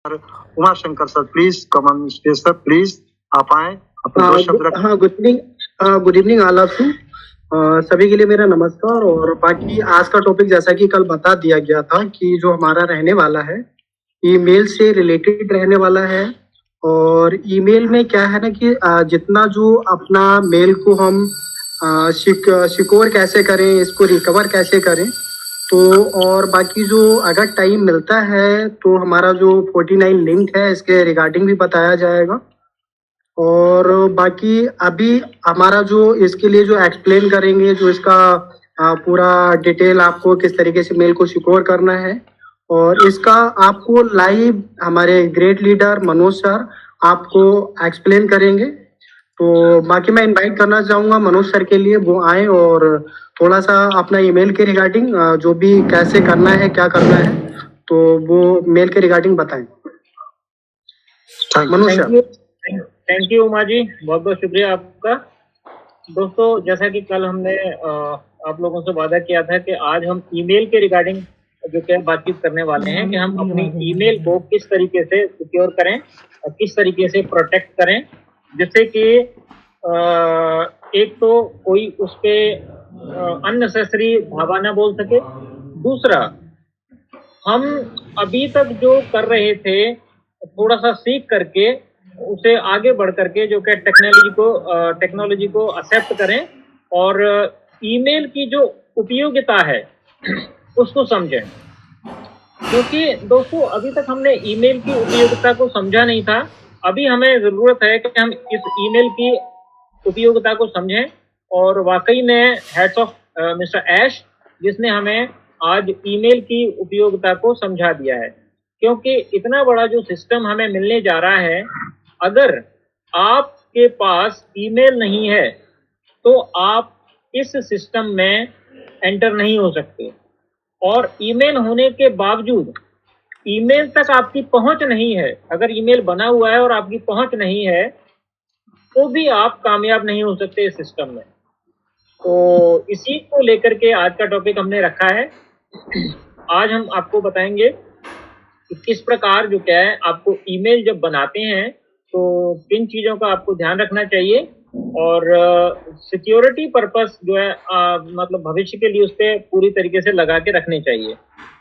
Uma Shankar sir, please come on stage sir, please आप आए, अपने दो शब्द रखें। हाँ, good evening all of you. सभी के लिए मेरा नमस्कार। और बाकी आज का टॉपिक जैसा कि कल बता दिया गया था कि जो हमारा रहने वाला है ईमेल से रिलेटेड रहने वाला है। और ईमेल में क्या है ना कि जितना जो अपना मेल को हम सिक्योर कैसे करें, इसको रिकवर कैसे करें, तो और बाकी जो अगर टाइम मिलता है तो हमारा जो 49 लिंक है इसके रिगार्डिंग भी बताया जाएगा। और बाकी अभी हमारा जो इसके लिए जो एक्सप्लेन करेंगे, जो इसका पूरा डिटेल आपको किस तरीके से मेल को सिक्योर करना है, और इसका आपको लाइव हमारे ग्रेट लीडर मनोज सर आपको एक्सप्लेन करेंगे। तो बाकी मैं इनवाइट करना चाहूँगा मनोज सर के लिए, वो आए और थोड़ा सा अपना ईमेल के रिगार्डिंग जो भी कैसे करना है, क्या करना है, तो वो मेल के रिगार्डिंग बताएं। Manoj sir. Thank you Uma ji, बहुत बहुत शुक्रिया आपका। दोस्तों, जैसा कि कल हमने आप लोगों से वादा किया था कि आज हम ईमेल के रिगार्डिंग जो क्या बातचीत करने वाले हैं कि हम अपनी ईमेल को किस तरीके से सिक्योर करें और किस तरीके से प्रोटेक्ट करें, जिससे कि एक तो कोई उस पे अननेसेसरी धावा ना बोल सके। दूसरा, हम अभी तक जो कर रहे थे थोड़ा सा सीख करके उसे आगे बढ़ करके जो कि टेक्नोलॉजी को एक्सेप्ट करें और ईमेल की जो उपयोगिता है उसको समझें। क्योंकि दोस्तों अभी तक हमने ईमेल की उपयोगिता को समझा नहीं था। अभी हमें जरूरत है कि हम इस ईमेल की उपयोगिता को समझें। और वाकई में हेड्स ऑफ मिस्टर ऐश, जिसने हमें आज ईमेल की उपयोगिता को समझा दिया है। क्योंकि इतना बड़ा जो सिस्टम हमें मिलने जा रहा है, अगर आपके पास ईमेल नहीं है तो आप इस सिस्टम में एंटर नहीं हो सकते। और ईमेल होने के बावजूद ईमेल तक आपकी पहुंच नहीं है, अगर ईमेल बना हुआ है और आपकी पहुंच नहीं है तो भी आप कामयाब नहीं हो सकते इस सिस्टम में। तो इसी को लेकर के आज का टॉपिक हमने रखा है। आज हम आपको बताएंगे कि किस प्रकार जो क्या है आपको ईमेल जब बनाते हैं तो किन चीज़ों का आपको ध्यान रखना चाहिए, और सिक्योरिटी पर्पस जो है मतलब भविष्य के लिए उस पर पूरी तरीके से लगा के रखने चाहिए।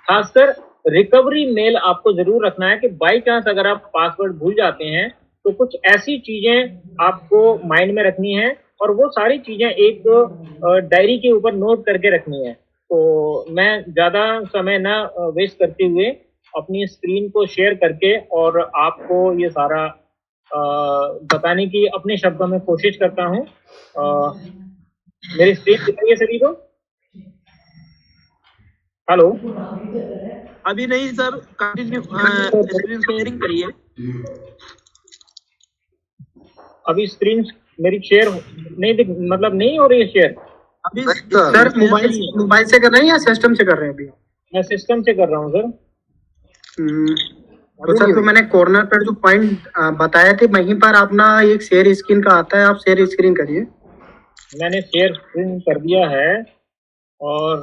खासकर रिकवरी मेल आपको जरूर रखना है कि बाई चांस अगर आप पासवर्ड भूल जाते हैं तो कुछ ऐसी चीजें आपको माइंड में रखनी है और वो सारी चीजें एक डायरी के ऊपर नोट करके रखनी है। तो मैं ज्यादा समय ना वेस्ट करते हुए अपनी स्क्रीन को शेयर करके और आपको ये सारा बताने की अपने शब्दों में कोशिश करता हूँ। मेरी स्क्रीन दिख रही है सभी को? हेलो? अभी नहीं सर, कंटिन्यू स्क्रीन शेयरिंग करिए। अभी स्क्रीन मेरी शेयर नहीं मतलब नहीं हो रही है शेयर अभी सर मोबाइल से कर रहे हैं या सिस्टम से कर रहे हैं? अभी मैं सिस्टम से कर रहा हूँ सर। तो सर, तो मैंने कॉर्नर पर जो पॉइंट बताए थे वहीं पर अपना एक शेयर स्क्रीन का आता है, आप शेयर स्क्रीन करिए। मैंने शेयर स्क्रीन कर दिया है और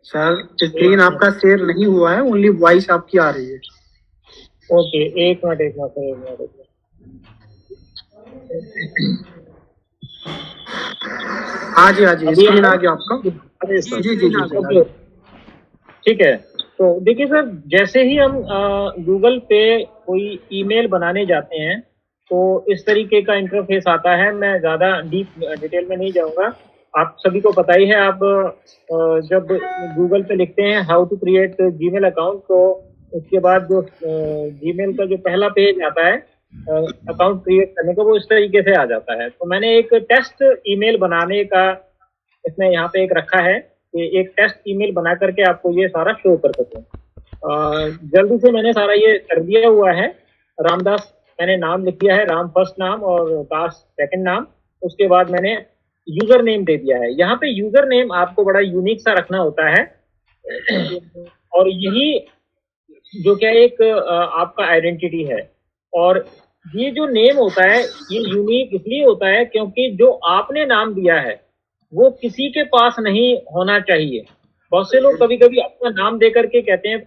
सर स्क्रीन आपका शेयर नहीं हुआ है, ओनली वॉइस आपकी आ रही है। ओके, एक मिनट सर। हाँ जी स्क्रीन आ गया आपका। जी। ठीक है। तो देखिए सर, जैसे ही हम गूगल पे कोई ईमेल बनाने जाते हैं तो इस तरीके का इंटरफेस आता है। मैं ज़्यादा डीप डिटेल में नहीं जाऊंगा, आप सभी को पता ही है। आप जब गूगल पे लिखते हैं how to create Gmail account, तो उसके बाद जो जीमेल का जो पहला पेज आता है अकाउंट क्रिएट करने का, वो इस तरीके से आ जाता है। तो मैंने एक टेस्ट ईमेल बनाने का इसमें यहाँ पे एक रखा है कि एक टेस्ट ईमेल बना करके आपको ये सारा शो कर सकूं। जल्दी से मैंने सारा ये कर दिया हुआ है। रामदास मैंने नाम लिख दिया है, राम फर्स्ट नाम और दास सेकंड नाम। उसके बाद मैंने यूजर नेम दे दिया है। यहाँ पे यूजर नेम आपको बड़ा यूनिक सा रखना होता है और यही जो क्या एक आपका आइडेंटिटी है। और ये जो नेम होता है ये यूनिक इसलिए होता है क्योंकि जो आपने नाम दिया है वो किसी के पास नहीं होना चाहिए। बहुत से लोग कभी कभी अपना नाम दे करके कहते हैं,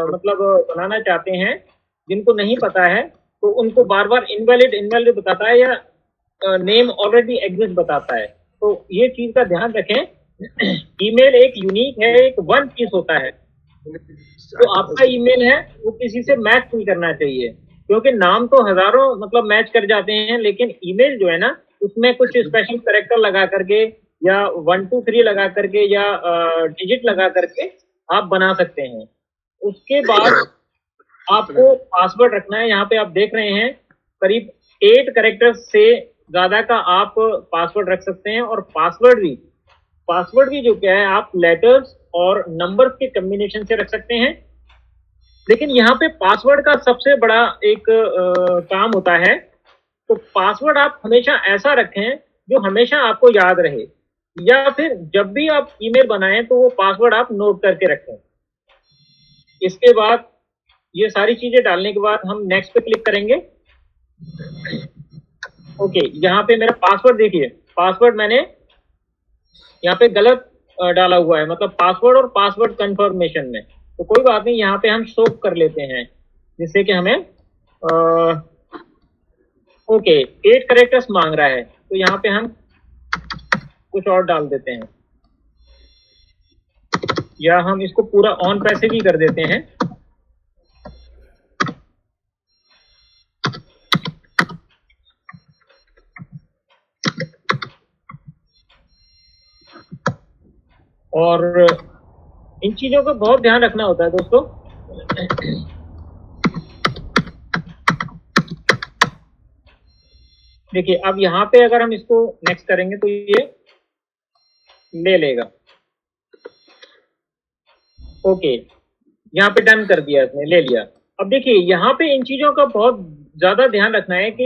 मतलब बनाना चाहते हैं, जिनको नहीं पता है तो उनको बार बार इनवैलिड इनवैलिड बताता है, या नेम ऑलरेडी एग्जिस्ट बताता है। तो ये चीज का ध्यान रखें। ईमेल एक यूनिक है, एक वन पीस होता है। तो आपका ईमेल है वो किसी से मैच नहीं करना चाहिए, क्योंकि नाम तो हजारों मतलब मैच कर जाते हैं, लेकिन ईमेल जो है ना उसमें कुछ स्पेशल कैरेक्टर लगा करके या 1 2 3 लगा करके या डिजिट लगा करके आप बना सकते हैं। उसके बाद आपको पासवर्ड रखना है। यहाँ पे आप देख रहे हैं करीब 8 कैरेक्टर्स से ज्यादा का आप पासवर्ड रख सकते हैं। और पासवर्ड भी जो क्या है, आप लेटर्स और नंबर्स के कॉम्बिनेशन से रख सकते हैं। लेकिन यहाँ पे पासवर्ड का सबसे बड़ा एक काम होता है। तो पासवर्ड आप हमेशा ऐसा रखें जो हमेशा आपको याद रहे, या फिर जब भी आप ईमेल बनाएं तो वो पासवर्ड आप नोट करके रखें। इसके बाद ये सारी चीजें डालने के बाद हम नेक्स्ट पे क्लिक करेंगे। ओके, यहाँ पे मेरा पासवर्ड देखिए, पासवर्ड मैंने यहाँ पे गलत डाला हुआ है, मतलब पासवर्ड और पासवर्ड कंफर्मेशन में। तो कोई बात नहीं, यहाँ पे हम शो कर लेते हैं जिससे कि हमें ओके 8 कैरेक्टर्स मांग रहा है, तो यहाँ पे हम कुछ और डाल देते हैं, या हम इसको पूरा ऑन पैसे भी कर देते हैं। और इन चीजों का बहुत ध्यान रखना होता है दोस्तों। देखिए अब यहाँ पे अगर हम इसको नेक्स्ट करेंगे तो ये ले लेगा। ओके, यहाँ पे डन कर दिया, इसने ले लिया। अब देखिए यहाँ पे इन चीजों का बहुत ज्यादा ध्यान रखना है कि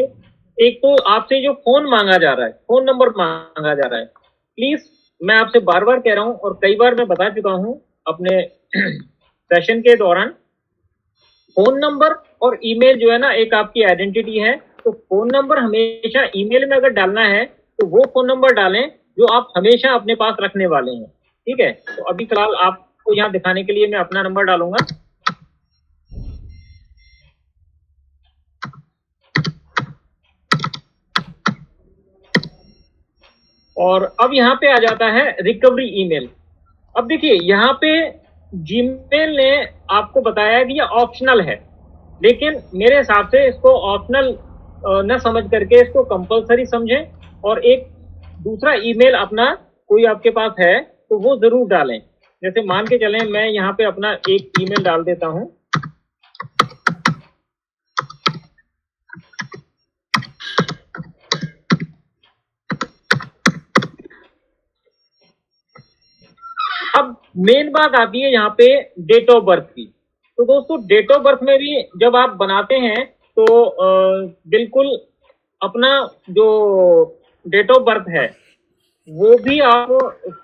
एक तो आपसे जो फोन मांगा जा रहा है, फोन नंबर मांगा जा रहा है, प्लीज मैं आपसे बार बार कह रहा हूं और कई बार मैं बता चुका हूं अपने सेशन के दौरान, फोन नंबर और ईमेल जो है ना एक आपकी आइडेंटिटी है। तो फोन नंबर हमेशा ईमेल में अगर डालना है तो वो फोन नंबर डालें जो आप हमेशा अपने पास रखने वाले हैं। ठीक है, तो अभी फिलहाल आपको यहाँ दिखाने के लिए मैं अपना नंबर डालूंगा। और अब यहाँ पे आ जाता है रिकवरी ईमेल। अब देखिए यहाँ पे जीमेल ने आपको बताया कि ये ऑप्शनल है, लेकिन मेरे हिसाब से इसको ऑप्शनल न समझ करके इसको कंपलसरी समझें और एक दूसरा ईमेल अपना कोई आपके पास है तो वो जरूर डालें। जैसे मान के चलें मैं यहाँ पे अपना एक ईमेल डाल देता हूँ। अब मेन बात आती है यहाँ पे डेट ऑफ बर्थ की। तो दोस्तों डेट ऑफ बर्थ में भी जब आप बनाते हैं तो बिल्कुल अपना जो डेट ऑफ बर्थ है वो भी आप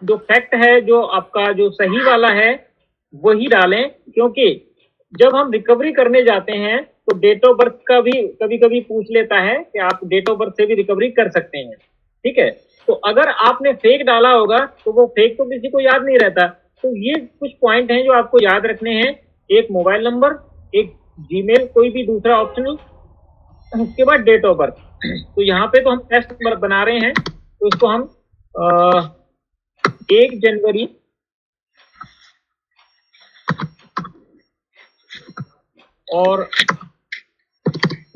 जो फैक्ट है जो आपका जो सही वाला है वही डालें, क्योंकि जब हम रिकवरी करने जाते हैं तो डेट ऑफ बर्थ का भी कभी कभी पूछ लेता है कि आप डेट ऑफ बर्थ से भी रिकवरी कर सकते हैं। ठीक है, तो अगर आपने फेक डाला होगा तो वो फेक तो किसी को याद नहीं रहता। तो ये कुछ पॉइंट हैं जो आपको याद रखने हैं। एक मोबाइल नंबर, एक जीमेल, कोई भी दूसरा ऑप्शनल, उसके बाद डेट ऑफ बर्थ। तो यहाँ पे तो हम टेस्ट नंबर बना रहे हैं, तो इसको हम 1 जनवरी और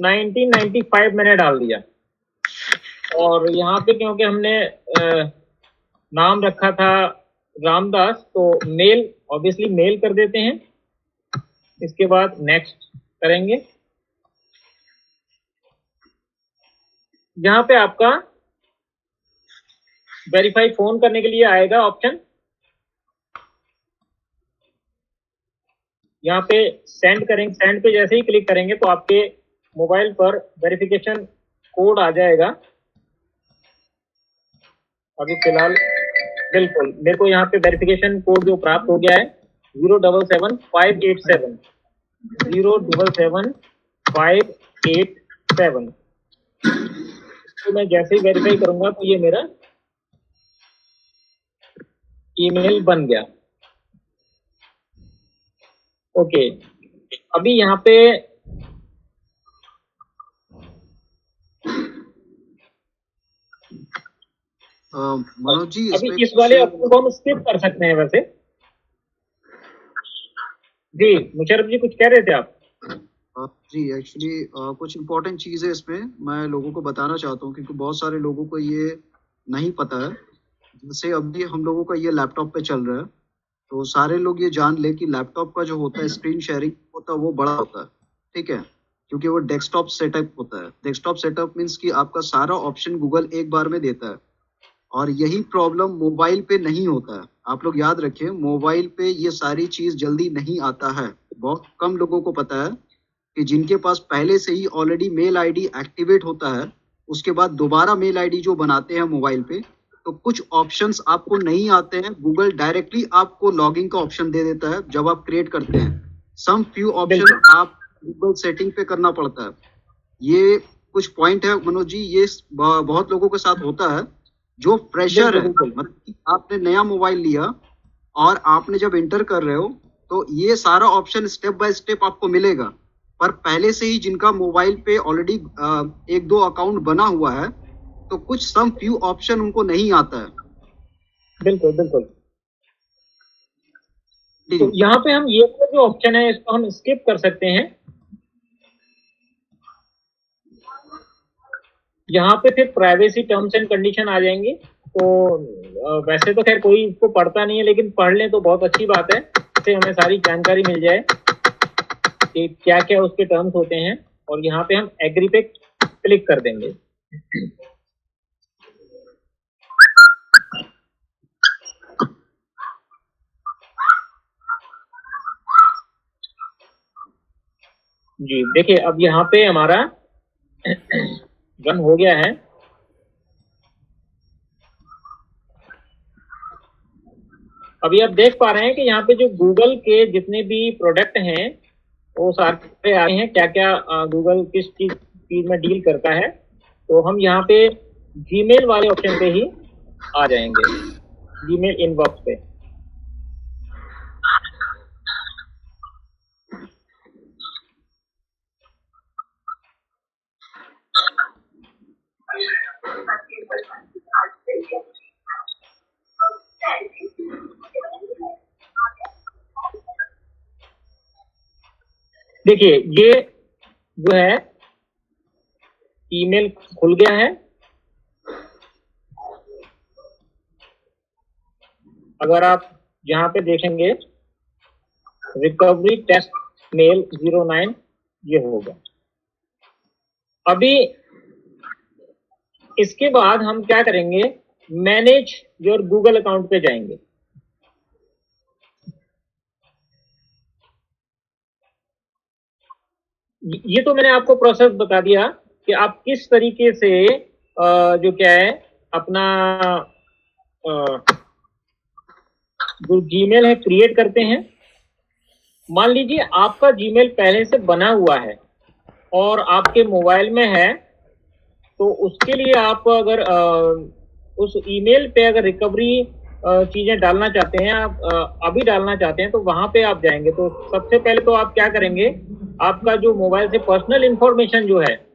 1995 मैंने डाल दिया। और यहाँ पे क्योंकि हमने नाम रखा था रामदास, तो मेल ऑब्वियसली मेल कर देते हैं। इसके बाद नेक्स्ट करेंगे। यहाँ पे आपका वेरीफाई फोन करने के लिए आएगा ऑप्शन। यहाँ पे सेंड करेंगे, सेंड पे जैसे ही क्लिक करेंगे तो आपके मोबाइल पर वेरिफिकेशन कोड आ जाएगा। अभी फिलहाल बिल्कुल मेरे को यहाँ पे वेरिफिकेशन कोड जो प्राप्त हो गया है 077587 077587। तो मैं जैसे ही वेरीफाई करूंगा तो ये मेरा ईमेल बन गया। ओके, अभी यहाँ पे मनोज जी, अभी इस वाले ऑप्शन को हम स्किप कर सकते हैं वैसे। जी मुशर्रफ जी कुछ कह रहे थे आप? जी एक्चुअली कुछ इम्पोर्टेंट चीज़ है इसमें मैं लोगों को बताना चाहता हूँ, क्योंकि बहुत सारे लोगों को ये नहीं पता है। जैसे अभी हम लोगों का ये लैपटॉप पे चल रहा है, तो सारे लोग ये जान ले कि लैपटॉप का जो होता है स्क्रीन शेयरिंग होता है वो बड़ा होता है, ठीक है, क्योंकि वो डेस्कटॉप सेटअप होता है। डेस्कटॉप सेटअप मीन्स कि आपका सारा ऑप्शन गूगल एक बार में देता है, और यही प्रॉब्लम मोबाइल पे नहीं होता है। आप लोग याद रखें, मोबाइल पे ये सारी चीज़ जल्दी नहीं आता है। बहुत कम लोगों को पता है कि जिनके पास पहले से ही ऑलरेडी मेल आईडी एक्टिवेट होता है, उसके बाद दोबारा मेल आईडी जो बनाते हैं मोबाइल पे, तो कुछ ऑप्शंस आपको नहीं आते हैं। गूगल डायरेक्टली आपको लॉगिन का ऑप्शन दे देता है जब आप क्रिएट करते हैं। सम फ्यू ऑप्शन आप गूगल सेटिंग पे करना पड़ता है। ये कुछ पॉइंट है मनोज जी, ये बहुत लोगों के साथ होता है। जो फ्रेशर है, मतलब कि आपने नया मोबाइल लिया और आपने जब एंटर कर रहे हो, तो ये सारा ऑप्शन स्टेप बाय स्टेप आपको मिलेगा। पर पहले से ही जिनका मोबाइल पे ऑलरेडी 1-2 अकाउंट बना हुआ है, तो कुछ सम फ्यू ऑप्शन उनको नहीं आता है। बिल्कुल बिल्कुल। तो यहाँ पे हम ये जो ऑप्शन है इसको हम स्किप कर सकते हैं। यहाँ पे फिर प्राइवेसी टर्म्स एंड कंडीशन आ जाएंगे। तो वैसे तो खैर कोई इसको पढ़ता नहीं है, लेकिन पढ़ लें तो बहुत अच्छी बात है। इससे हमें सारी जानकारी मिल जाए कि क्या क्या उसके टर्म्स होते हैं। और यहाँ पे हम एग्री पे क्लिक कर देंगे। जी देखिए, अब यहाँ पे हमारा रन हो गया है। अभी आप देख पा रहे हैं कि यहाँ पे जो गूगल के जितने भी प्रोडक्ट हैं वो सारे आए हैं। क्या क्या गूगल किस चीज में डील करता है। तो हम यहाँ पे जीमेल वाले ऑप्शन पे ही आ जाएंगे, जीमेल इनबॉक्स पे। देखिए ये जो है ईमेल खुल गया है। अगर आप यहाँ पे देखेंगे रिकवरी टेस्ट मेल 09 ये होगा। अभी इसके बाद हम क्या करेंगे, मैनेज योर गूगल अकाउंट पे जाएंगे। ये तो मैंने आपको प्रोसेस बता दिया कि आप किस तरीके से जो क्या है अपना जो जीमेल है क्रिएट करते हैं। मान लीजिए आपका जीमेल पहले से बना हुआ है और आपके मोबाइल में है, तो उसके लिए आप अगर उस ईमेल पे अगर रिकवरी चीजें डालना चाहते हैं, आप अभी डालना चाहते हैं, तो वहां पे आप जाएंगे। तो सबसे पहले तो आप क्या करेंगे, आपका जो मोबाइल से पर्सनल इंफॉर्मेशन जो है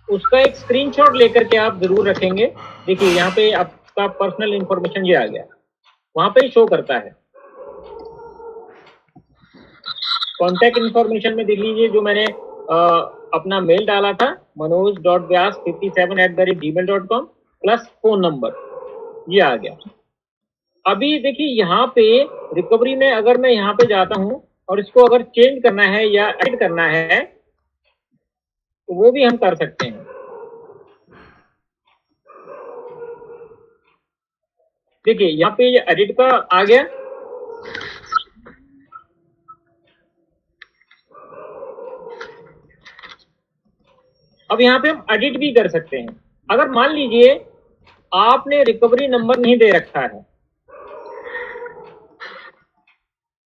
उसका एक स्क्रीनशॉट लेकर के आप जरूर रखेंगे। देखिए यहाँ पे आपका पर्सनल इंफॉर्मेशन ये आ गया, वहां पे ही शो करता है। कॉन्टैक्ट इंफॉर्मेशन में देख लीजिए जो मैंने अपना मेल डाला था manoj.vyas57@gmail.com प्लस फोन नंबर, ये आ गया। अभी देखिए यहाँ पे रिकवरी में अगर मैं यहाँ पे जाता हूँ और इसको अगर चेंज करना है या एड करना है तो वो भी हम कर सकते हैं। देखिए यहाँ पे ये एडिट का आ गया। अब यहाँ पे हम एडिट भी कर सकते हैं। अगर मान लीजिए आपने रिकवरी नंबर नहीं दे रखा है,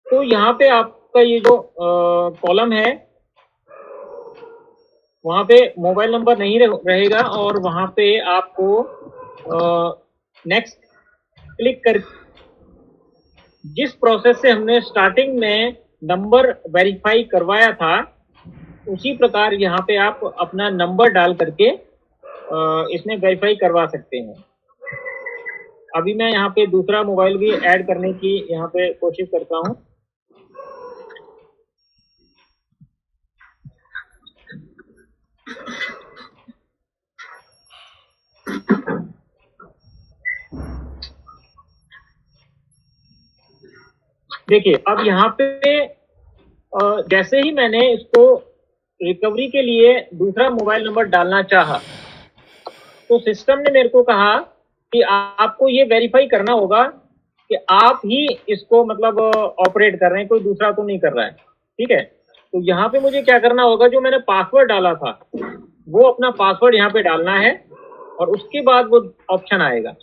तो यहाँ पे आपका ये जो कॉलम है वहां पे मोबाइल नंबर नहीं रहेगा और वहां पे आपको नेक्स्ट क्लिक कर जिस प्रोसेस से हमने स्टार्टिंग में नंबर वेरीफाई करवाया था उसी प्रकार यहाँ पे आप अपना नंबर डाल करके इसमें वेरीफाई करवा सकते हैं। अभी मैं यहाँ पे दूसरा मोबाइल भी ऐड करने की यहाँ पे कोशिश करता हूँ। देखिए अब यहाँ पे जैसे ही मैंने इसको रिकवरी के लिए दूसरा मोबाइल नंबर डालना चाहा तो सिस्टम ने मेरे को कहा कि आपको ये वेरीफाई करना होगा कि आप ही इसको मतलब ऑपरेट कर रहे हैं, कोई दूसरा तो नहीं कर रहा है। ठीक है, तो यहाँ पे मुझे क्या करना होगा, जो मैंने पासवर्ड डाला था वो अपना पासवर्ड यहाँ पे डालना है और उसके बाद वो ऑप्शन आएगा।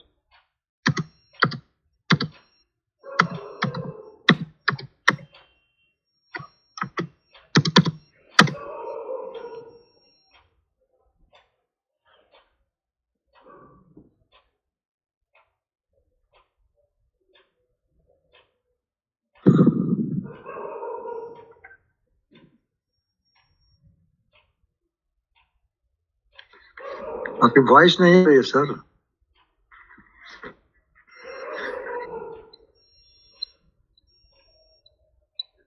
आपकी वॉइस नहीं है सर।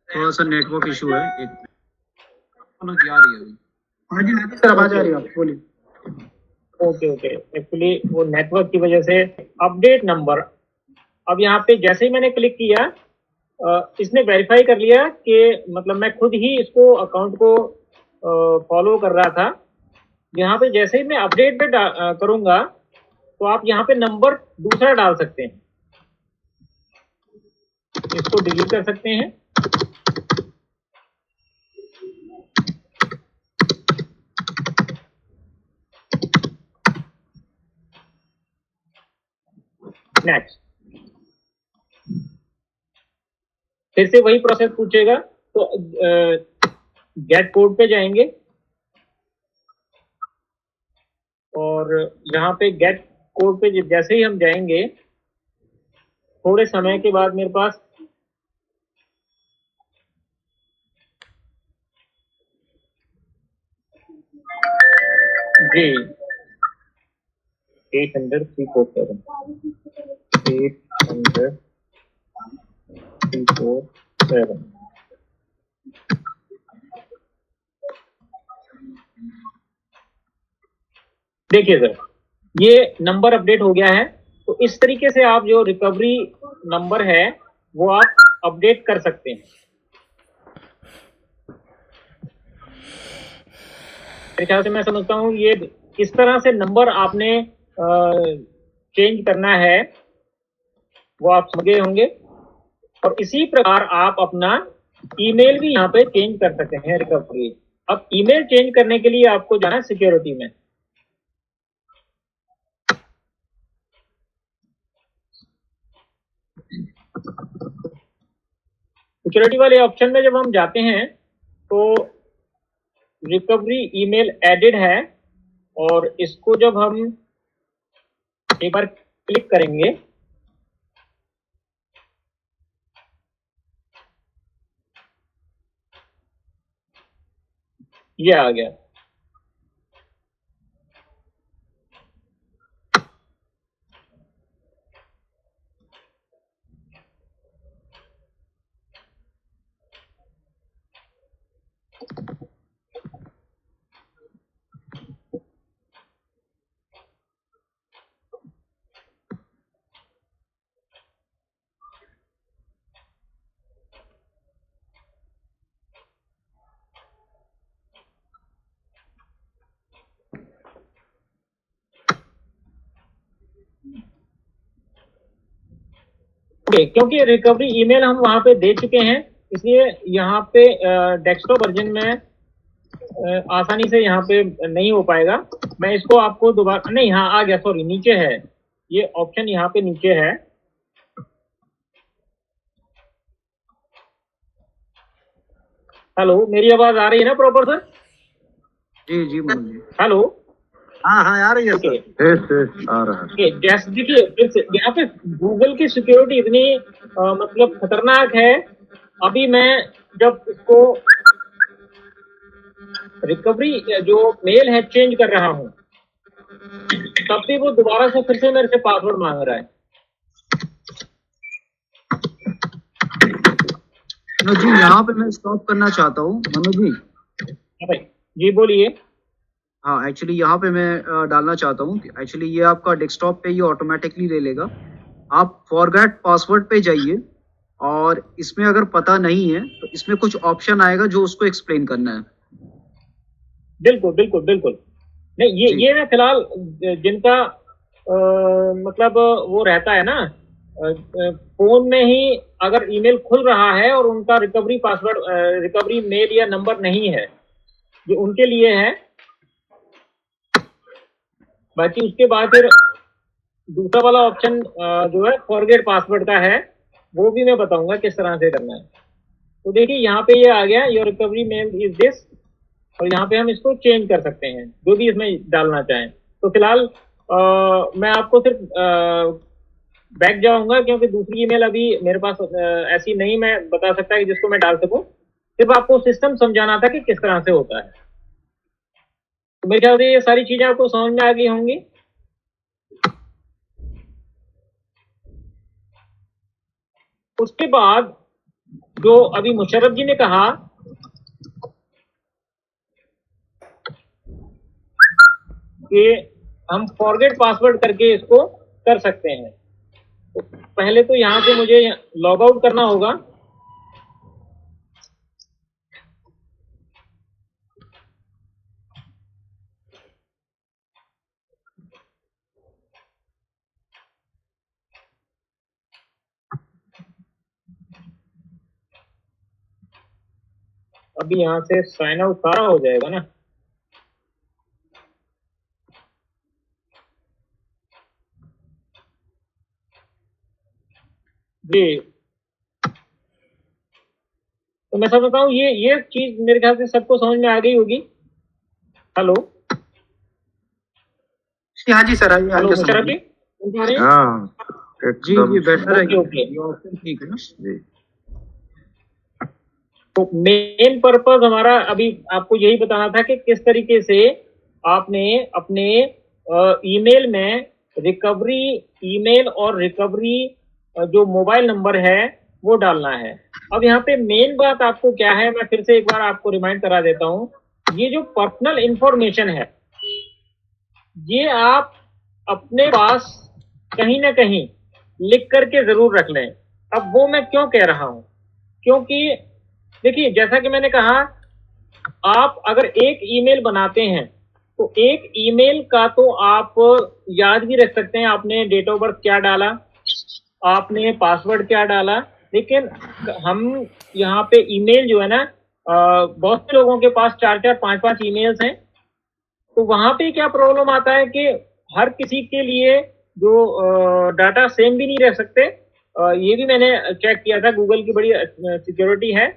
थोड़ा सा नेटवर्क इशू है, एक क्या आ रही है अभी? हाँ जी हाँ जी सर, आवाज आ रही है, आप बोलिए। ओके एक्चुअली वो नेटवर्क की वजह से। अपडेट नंबर, अब यहाँ पे जैसे ही मैंने क्लिक किया इसने वेरीफाई कर लिया कि मतलब मैं खुद ही इसको अकाउंट को फॉलो कर रहा था। यहाँ पे जैसे ही मैं अपडेट पे करूंगा तो आप यहाँ पे नंबर दूसरा डाल सकते हैं, इसको डिलीट कर सकते हैं। नेक्स्ट, फिर से वही प्रोसेस पूछेगा तो गेट कोड पे जाएंगे और यहाँ पे गेट कोड पे जैसे ही हम जाएंगे थोड़े समय के बाद मेरे पास जी 800-347 800-347 देखिए सर, ये नंबर अपडेट हो गया है। तो इस तरीके से आप जो रिकवरी नंबर है वो आप अपडेट कर सकते हैं। मेरे ख्याल से मैं समझता हूँ ये किस तरह से नंबर आपने चेंज करना है वो आप समझे होंगे। और इसी प्रकार आप अपना ईमेल भी यहाँ पे चेंज कर सकते हैं रिकवरी। अब ईमेल चेंज करने के लिए आपको जाना है सिक्योरिटी में। सिक्योरिटी वाले ऑप्शन में जब हम जाते हैं तो रिकवरी ईमेल एडेड है और इसको जब हम एक बार क्लिक करेंगे ये आ गया। क्योंकि रिकवरी ईमेल हम वहां पे दे चुके हैं इसलिए यहाँ पे डेस्कटॉप वर्जन में आसानी से यहाँ पे नहीं हो पाएगा। मैं इसको आपको दोबारा नहीं, हाँ आ गया, सॉरी नीचे है ये ऑप्शन, यहाँ पे नीचे है। हेलो, मेरी आवाज आ रही है ना प्रॉपर सर? जी जी बोलिए। हेलो, हाँ हाँ आ रही है सर। आ रहा है। जैसे देखिए फिर से यहाँ पे गूगल की सिक्योरिटी इतनी मतलब खतरनाक है अभी मैं जब इसको रिकवरी जो मेल है चेंज कर रहा हूं, तब भी वो दोबारा से फिर से मेरे से पासवर्ड मांग रहा है। मनोज जी, यहाँ पे मैं स्टॉप करना चाहता हूँ। मनोज जी, हाँ भाई, जी बोलिए। हाँ, एक्चुअली यहाँ पे मैं डालना चाहता हूँ कि एक्चुअली ये आपका डेस्कटॉप पे ये ऑटोमेटिकली ले लेगा। आप फॉरगेट पासवर्ड पे जाइए और इसमें अगर पता नहीं है तो इसमें कुछ ऑप्शन आएगा जो उसको एक्सप्लेन करना है। बिल्कुल बिल्कुल बिल्कुल। नहीं, जी ये मैं फिलहाल जिनका मतलब वो रहता है ना, फोन में ही अगर ईमेल खुल रहा है और उनका रिकवरी पासवर्ड, रिकवरी मेल या नंबर नहीं है, ये उनके लिए है। बाकी उसके बाद फिर दूसरा वाला ऑप्शन जो है फॉरगेट पासवर्ड का है, वो भी मैं बताऊंगा किस तरह से करना है। तो देखिए यहाँ पे ये आ गया, your recovery mail is this, और यहाँ पे हम इसको चेंज कर सकते हैं जो भी इसमें डालना चाहें। तो फिलहाल मैं आपको सिर्फ बैक जाऊंगा, क्योंकि दूसरी ईमेल अभी मेरे पास ऐसी नहीं मैं बता सकता कि जिसको मैं डाल सकूं। सिर्फ आपको सिस्टम समझाना था कि किस तरह से होता है। तो मेरे ख्याल से ये सारी चीजें आपको समझ में आ गई होंगी। उसके बाद जो अभी मुशर्रफ जी ने कहा कि हम फॉरगेट पासवर्ड करके इसको कर सकते हैं, तो पहले तो यहाँ से मुझे लॉग आउट करना होगा। अभी यहाँ से साइन आउट सारा हो जाएगा ना। जी, तो मैं समझता हूँ ये चीज मेरे ख्याल से सबको समझ में आ गई होगी। हेलो हाँ जी सर, आइए हेलो आइए मुशर्रफ जी, समझिए। सुन पा रहे हैं? हाँ जी एकदम जी, बेटर है। Okay okay. ये ऑप्शन ठीक है ना। जी। तो मेन पर्पस हमारा अभी आपको यही बताना था कि किस तरीके से आपने अपने ईमेल में रिकवरी ईमेल और रिकवरी जो मोबाइल नंबर है वो डालना है। अब यहाँ पे मेन बात आपको क्या है, मैं फिर से एक बार आपको रिमाइंड करा देता हूँ। ये जो पर्सनल इंफॉर्मेशन है, ये आप अपने पास कहीं ना कहीं लिख करके जरूर रख लें। अब वो मैं क्यों कह रहा हूं, क्योंकि देखिए जैसा कि मैंने कहा, आप अगर एक ईमेल बनाते हैं तो एक ईमेल का तो आप याद भी रख सकते हैं, आपने डेट ऑफ बर्थ क्या डाला, आपने पासवर्ड क्या डाला। लेकिन हम यहाँ पे ईमेल जो है ना, बहुत से लोगों के पास 4-4 5-5 ईमेल्स हैं। तो वहां पे क्या प्रॉब्लम आता है कि हर किसी के लिए जो डाटा सेम भी नहीं रह सकते। ये भी मैंने चेक किया था, गूगल की बड़ी सिक्योरिटी है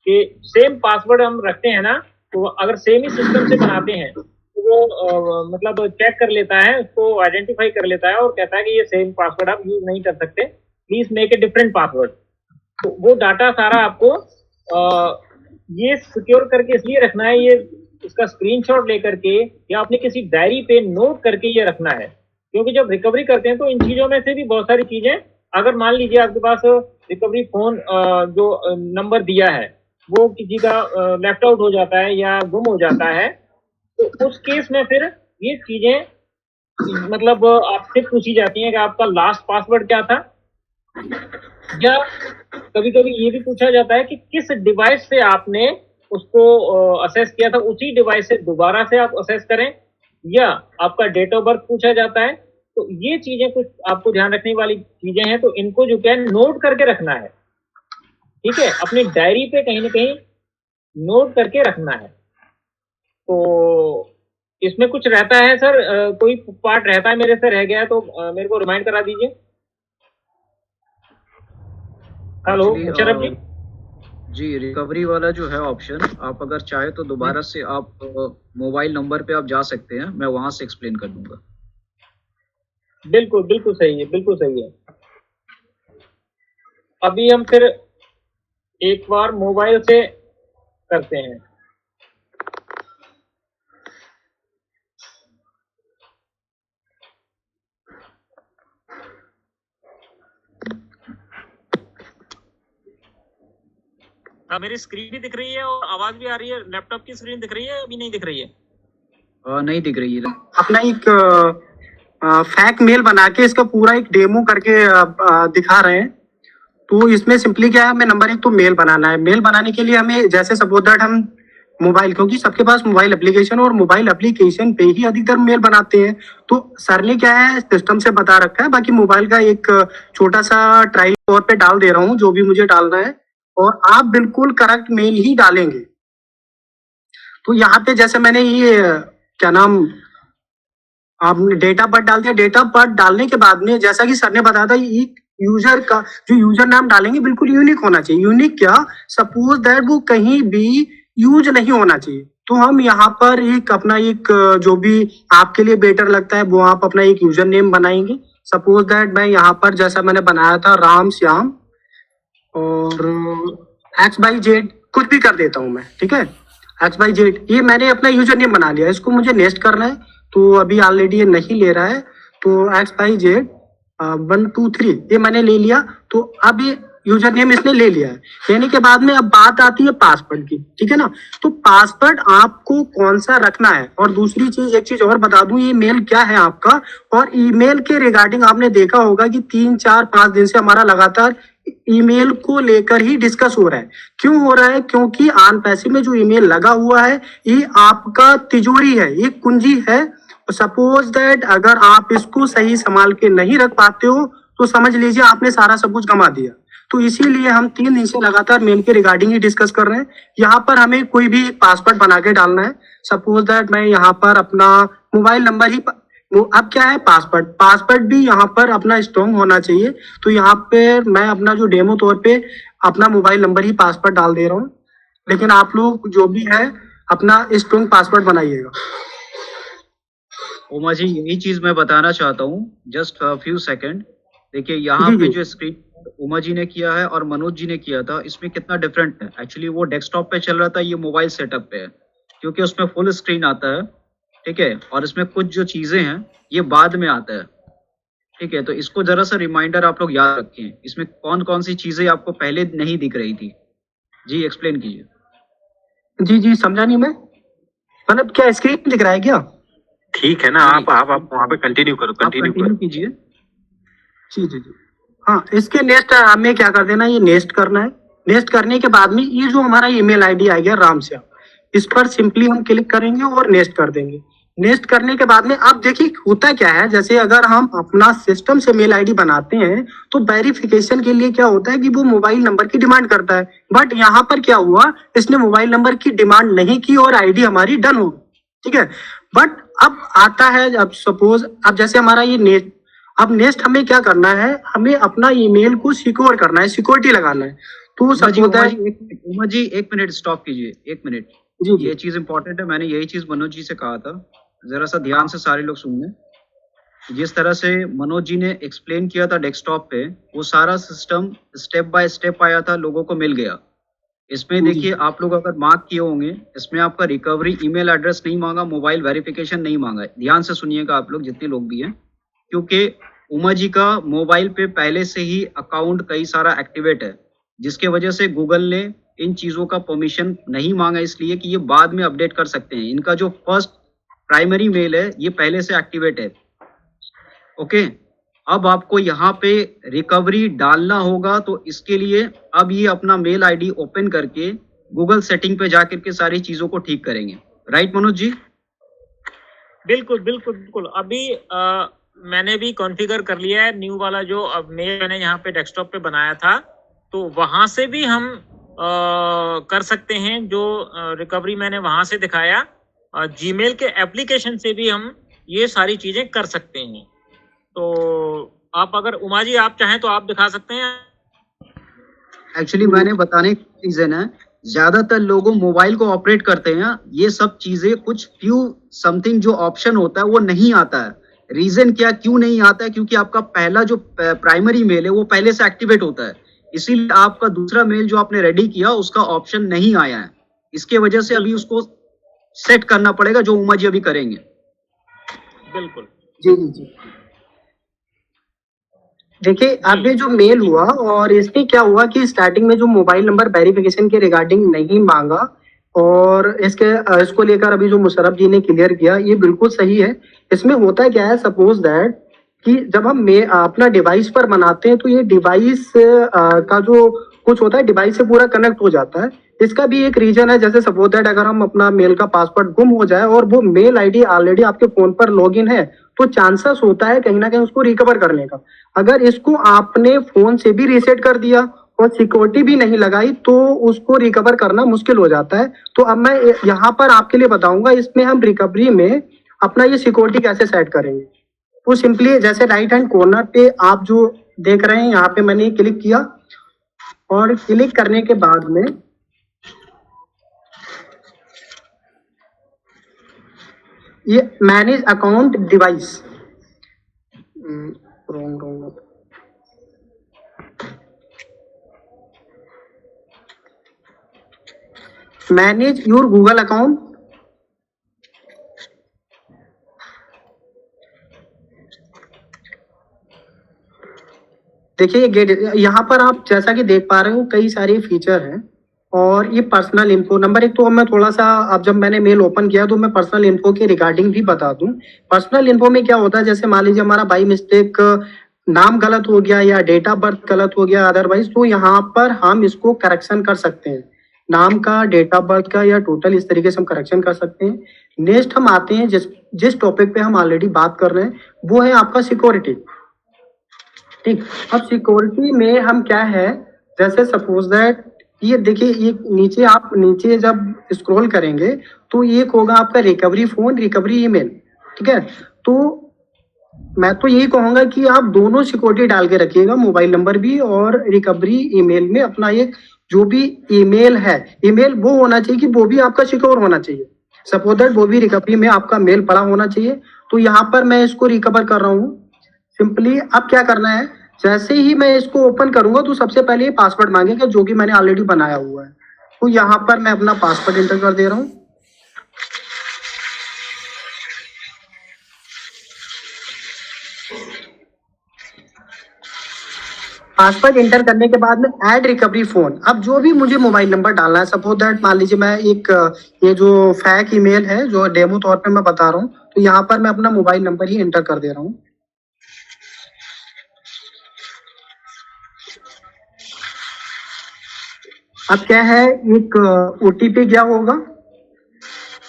कि सेम पासवर्ड हम रखते हैं ना, तो अगर सेम ही सिस्टम से बनाते हैं तो वो मतलब चेक कर लेता है, उसको आइडेंटिफाई कर लेता है और कहता है कि ये सेम पासवर्ड आप यूज नहीं कर सकते, please make a different password. तो वो डाटा सारा आपको ये सिक्योर करके इसलिए रखना है, ये इसका स्क्रीनशॉट लेकर के या अपने किसी डायरी पे नोट करके ये रखना है। क्योंकि जब रिकवरी करते हैं तो इन चीजों में से भी बहुत सारी चीजें, अगर मान लीजिए आपके पास रिकवरी फोन जो नंबर दिया है वो किसी का लेफ्ट आउट हो जाता है या गुम हो जाता है, तो उस केस में फिर ये चीजें मतलब आपसे पूछी जाती हैं कि आपका लास्ट पासवर्ड क्या था, या कभी कभी ये भी पूछा जाता है कि किस डिवाइस से आपने उसको असेस किया था, उसी डिवाइस से दोबारा से आप असेस करें, या आपका डेट ऑफ बर्थ पूछा जाता है। तो ये चीजें कुछ आपको ध्यान रखने वाली चीजें हैं, तो इनको जो क्या है नोट करके रखना है। ठीक है, अपनी डायरी पे कहीं ना कहीं नोट करके रखना है। तो इसमें कुछ रहता है सर, कोई पार्ट रहता है मेरे से रह गया है तो मेरे को रिमाइंड करा दीजिए। हेलो एक्चुअली मुशर्रफ जी। जी, रिकवरी वाला जो है ऑप्शन, आप अगर चाहे तो दोबारा से आप मोबाइल नंबर पे आप जा सकते हैं, मैं वहां से एक्सप्लेन कर दूंगा। बिल्कुल बिल्कुल सही है, बिल्कुल सही है। अभी हम फिर एक बार मोबाइल से करते हैं। मेरी स्क्रीन भी दिख रही है और आवाज भी आ रही है। लैपटॉप की स्क्रीन दिख रही है, अभी नहीं दिख रही है? नहीं दिख रही है। अपना एक फैक मेल बना के इसका पूरा एक डेमो करके दिखा रहे हैं। तो इसमें सिंपली क्या है, हमें नंबर एक तो मेल बनाना है। मेल बनाने के लिए हमें जैसे सपोज दैट हम मोबाइल, क्योंकि सबके पास मोबाइल एप्लीकेशन और मोबाइल एप्लीकेशन पे ही अधिकतर मेल बनाते हैं। तो सर ने क्या है सिस्टम से बता रखा है, बाकी मोबाइल का एक छोटा सा ट्रायल तौर पे डाल दे रहा हूँ जो भी मुझे डालना है, और आप बिल्कुल करेक्ट मेल ही डालेंगे। तो यहाँ पे जैसे मैंने ये क्या नाम, आपने डेट ऑफ बर्थ डाल दिया। डेट ऑफ बर्थ डालने के बाद में जैसा कि सर ने बताया था, एक यूजर का जो यूजर नाम डालेंगे बिल्कुल यूनिक होना चाहिए। यूनिक क्या, सपोज दैट वो कहीं भी यूज नहीं होना चाहिए। तो हम यहाँ पर एक अपना एक जो भी आपके लिए बेटर लगता है वो आप अपना एक यूजर नेम बनाएंगे। सपोज दैट मैं यहाँ पर जैसा मैंने बनाया था राम श्याम और XYZ कुछ भी कर देता हूँ मैं, ठीक है। XYZ ये मैंने अपना यूजर नेम बना लिया। इसको मुझे नेक्स्ट करना है, तो अभी ऑलरेडी ये नहीं ले रहा है। तो XYZ 1 2 3 ये मैंने ले लिया। तो अब ये यूजर नेम इसने ले लिया है। लेने के बाद में अब बात आती है पासवर्ड की, ठीक है ना। तो पासवर्ड आपको कौन सा रखना है। और दूसरी चीज, एक चीज और बता दूं, ये मेल क्या है आपका, और ईमेल के रिगार्डिंग आपने देखा होगा कि 3 4 5 दिन से हमारा लगातार ईमेल को लेकर ही डिस्कस हो रहा है। क्यों हो रहा है, क्योंकि ऑन पैसिव में जो ईमेल लगा हुआ है ये आपका तिजोरी है, ये कुंजी है। सपोज दैट अगर आप इसको सही संभाल के नहीं रख पाते हो तो समझ लीजिए आपने सारा सब कुछ गंवा दिया। तो इसीलिए हम 3 दिन से लगातार मेल के रिगार्डिंग ही डिस्कस कर रहे हैं। यहाँ पर हमें कोई भी पासवर्ड बना के डालना है। सपोज दैट मैं यहाँ पर अपना मोबाइल नंबर ही अब क्या है पासवर्ड भी यहाँ पर अपना स्ट्रॉन्ग होना चाहिए। तो यहाँ पे मैं अपना जो डेमो तौर पे अपना मोबाइल नंबर ही पासवर्ड डाल दे रहा हूँ, लेकिन आप लोग जो भी है अपना स्ट्रॉन्ग पासवर्ड बनाइएगा। उमा जी यही चीज मैं बताना चाहता हूँ, जस्ट फ्यू सेकंड। देखिए यहाँ जी, पे जी। जो स्क्रीन उमा जी ने किया है और मनोज जी ने किया था, इसमें कितना डिफरेंट है। एक्चुअली वो डेस्कटॉप पे चल रहा था, ये मोबाइल सेटअप पे है, क्योंकि उसमें फुल स्क्रीन आता है, ठीक है। और इसमें कुछ जो चीजें हैं ये बाद में आता है, ठीक है। तो इसको जरा सा रिमाइंडर आप लोग याद रखें, इसमें कौन कौन सी चीजें आपको पहले नहीं दिख रही थी। जी एक्सप्लेन कीजिए। जी जी समझा नहीं मैं, मतलब क्या स्क्रीन दिख रहा है क्या? ठीक है ना, आप वहाँ पे कंटिन्यू करो, कंटिन्यू कीजिए। जी जी जी हाँ, इसके नेक्स्ट हमें क्या कर देना है, ये नेक्स्ट करना है। नेक्स्ट करने के बाद में ये जो हमारा ईमेल आईडी आ गया राम श्याम, इस पर सिंपली हम क्लिक करेंगे और नेक्स्ट कर देंगे। नेक्स्ट करने के बाद में अब देखिए होता क्या है, जैसे अगर हम अपना सिस्टम से मेल आईडी बनाते हैं तो वेरिफिकेशन के लिए क्या होता है कि वो मोबाइल नंबर की डिमांड करता है। बट यहाँ पर क्या हुआ, इसने मोबाइल नंबर की डिमांड नहीं की और आईडी हमारी डन हो गई, ठीक है। बट अब आता है, अब सपोज अब जैसे हमारा ये नेक्स्ट, अब नेक्स्ट हमें क्या करना है, हमें अपना ईमेल को सिक्योर करना है, सिक्योरिटी लगाना है। तो उमा सपोज जी 1 मिनट स्टॉप कीजिए, 1 मिनट। जी जी ये चीज इंपॉर्टेंट है, मैंने यही चीज मनोज जी से कहा था, जरा सा ध्यान से सारे लोग सुन लें। जिस तरह से मनोज जी ने एक्सप्लेन किया था डेस्कटॉप पे, वो सारा सिस्टम स्टेप बाय स्टेप आया था, लोगों को मिल गया। इसमें देखिए आप लोग अगर मार्क किए होंगे, इसमें आपका रिकवरी ईमेल एड्रेस नहीं मांगा, मोबाइल वेरिफिकेशन नहीं मांगा है। ध्यान से सुनिएगा आप लोग जितने लोग भी हैं, क्योंकि उमा जी का मोबाइल पे पहले से ही अकाउंट कई सारा एक्टिवेट है, जिसके वजह से गूगल ने इन चीजों का परमिशन नहीं मांगा, इसलिए कि ये बाद में अपडेट कर सकते हैं। इनका जो फर्स्ट प्राइमरी मेल है ये पहले से एक्टिवेट है, ओके। अब आपको यहाँ पे रिकवरी डालना होगा, तो इसके लिए अब ये अपना मेल आईडी ओपन करके गूगल सेटिंग पे जाकर के सारी चीजों को ठीक करेंगे। राइट मनोज जी? बिल्कुल बिल्कुल बिल्कुल। अभी मैंने भी कॉन्फ़िगर कर लिया है न्यू वाला जो अब मेल मैंने यहाँ पे डेस्कटॉप पे बनाया था, तो वहां से भी हम कर सकते हैं। जो रिकवरी मैंने वहां से दिखाया, जीमेल के एप्लीकेशन से भी हम ये सारी चीजें कर सकते हैं। तो आप अगर उमा जी आप चाहें तो आप दिखा सकते हैं। एक्चुअली मैंने बताने की रीजन है, ज्यादातर लोगों मोबाइल को ऑपरेट करते हैं, ये सब चीजें कुछ फ्यू समथिंग जो ऑप्शन होता है वो नहीं आता है। रीजन क्या क्यों नहीं आता है, क्योंकि आपका पहला जो प्राइमरी मेल है वो पहले से एक्टिवेट होता है, इसीलिए आपका दूसरा मेल जो आपने रेडी किया उसका ऑप्शन नहीं आया है। इसके वजह से अभी उसको सेट करना पड़ेगा, जो उमा जी अभी करेंगे। बिल्कुल। जी जी जी। देखिए आपने जो मेल हुआ और इसमें क्या हुआ कि स्टार्टिंग में जो मोबाइल नंबर वेरिफिकेशन के रिगार्डिंग नहीं मांगा, और इसको लेकर अभी जो मुशर्रफ जी ने क्लियर किया ये बिल्कुल सही है। इसमें होता क्या है, सपोज दैट कि जब हम अपना डिवाइस पर बनाते हैं तो ये डिवाइस का जो कुछ होता है डिवाइस से पूरा कनेक्ट हो जाता है। इसका भी एक रीजन है, जैसे सपोज दैट अगर हम अपना मेल का पासवर्ड गुम हो जाए और वो मेल आईडी ऑलरेडी आपके फोन पर लॉगिन है तो चांसेस होता है कहीं ना कहीं उसको रिकवर करने का। अगर इसको आपने फोन से भी रीसेट कर दिया और सिक्योरिटी भी नहीं लगाई तो उसको रिकवर करना मुश्किल हो जाता है। तो अब मैं यहाँ पर आपके लिए बताऊंगा इसमें हम रिकवरी में अपना ये सिक्योरिटी कैसे सेट करेंगे। तो सिंपली जैसे राइट हैंड कॉर्नर पे आप जो देख रहे हैं यहाँ पे मैंने क्लिक किया और क्लिक करने के बाद में ये manage account device, manage your Google account. देखिए ये गेट, यहाँ पर आप जैसा कि देख पा रहे हो कई सारे फीचर हैं और ये पर्सनल इन्फो नंबर एक। तो मैं थोड़ा सा अब जब मैंने मेल ओपन किया तो मैं पर्सनल इन्फो के रिगार्डिंग भी बता दूं। पर्सनल इन्फो में क्या होता है, जैसे मान लीजिए हमारा बाई मिस्टेक नाम गलत हो गया या डेट ऑफ बर्थ गलत हो गया अदरवाइज, तो यहाँ पर हम इसको करेक्शन कर सकते हैं, नाम का, डेट ऑफ बर्थ का या टोटल, इस तरीके से हम करेक्शन कर सकते हैं। नेक्स्ट हम आते हैं जिस टॉपिक पे हम ऑलरेडी बात कर रहे हैं वो है आपका सिक्योरिटी। ठीक, अब सिक्योरिटी में हम क्या है, जैसे सपोज दैट ये देखिए ये नीचे आप नीचे जब स्क्रॉल करेंगे तो एक होगा आपका रिकवरी फोन, रिकवरी ईमेल। ठीक है, तो मैं तो यही कहूंगा कि आप दोनों सिक्योरिटी डाल के रखिएगा, मोबाइल नंबर भी और रिकवरी ईमेल में अपना एक जो भी ईमेल है, ईमेल वो होना चाहिए कि वो भी आपका सिक्योर होना चाहिए। सपोज दैट वो भी रिकवरी में आपका मेल पड़ा होना चाहिए। तो यहाँ पर मैं इसको रिकवर कर रहा हूँ। सिंपली अब क्या करना है, जैसे ही मैं इसको ओपन करूंगा तो सबसे पहले ये पासवर्ड मांगेगा जो कि मैंने ऑलरेडी बनाया हुआ है। तो यहाँ पर मैं अपना पासवर्ड एंटर कर दे रहा हूँ। पासवर्ड एंटर करने के बाद में ऐड रिकवरी फोन, अब जो भी मुझे मोबाइल नंबर डालना है, सपोज दैट मान लीजिए मैं एक ये जो फेक ईमेल है जो डेमो तौर पे मैं बता रहा हूँ, तो यहाँ पर मैं अपना मोबाइल नंबर ही एंटर कर दे रहा हूँ। अब क्या है, एक ओटीपी क्या होगा,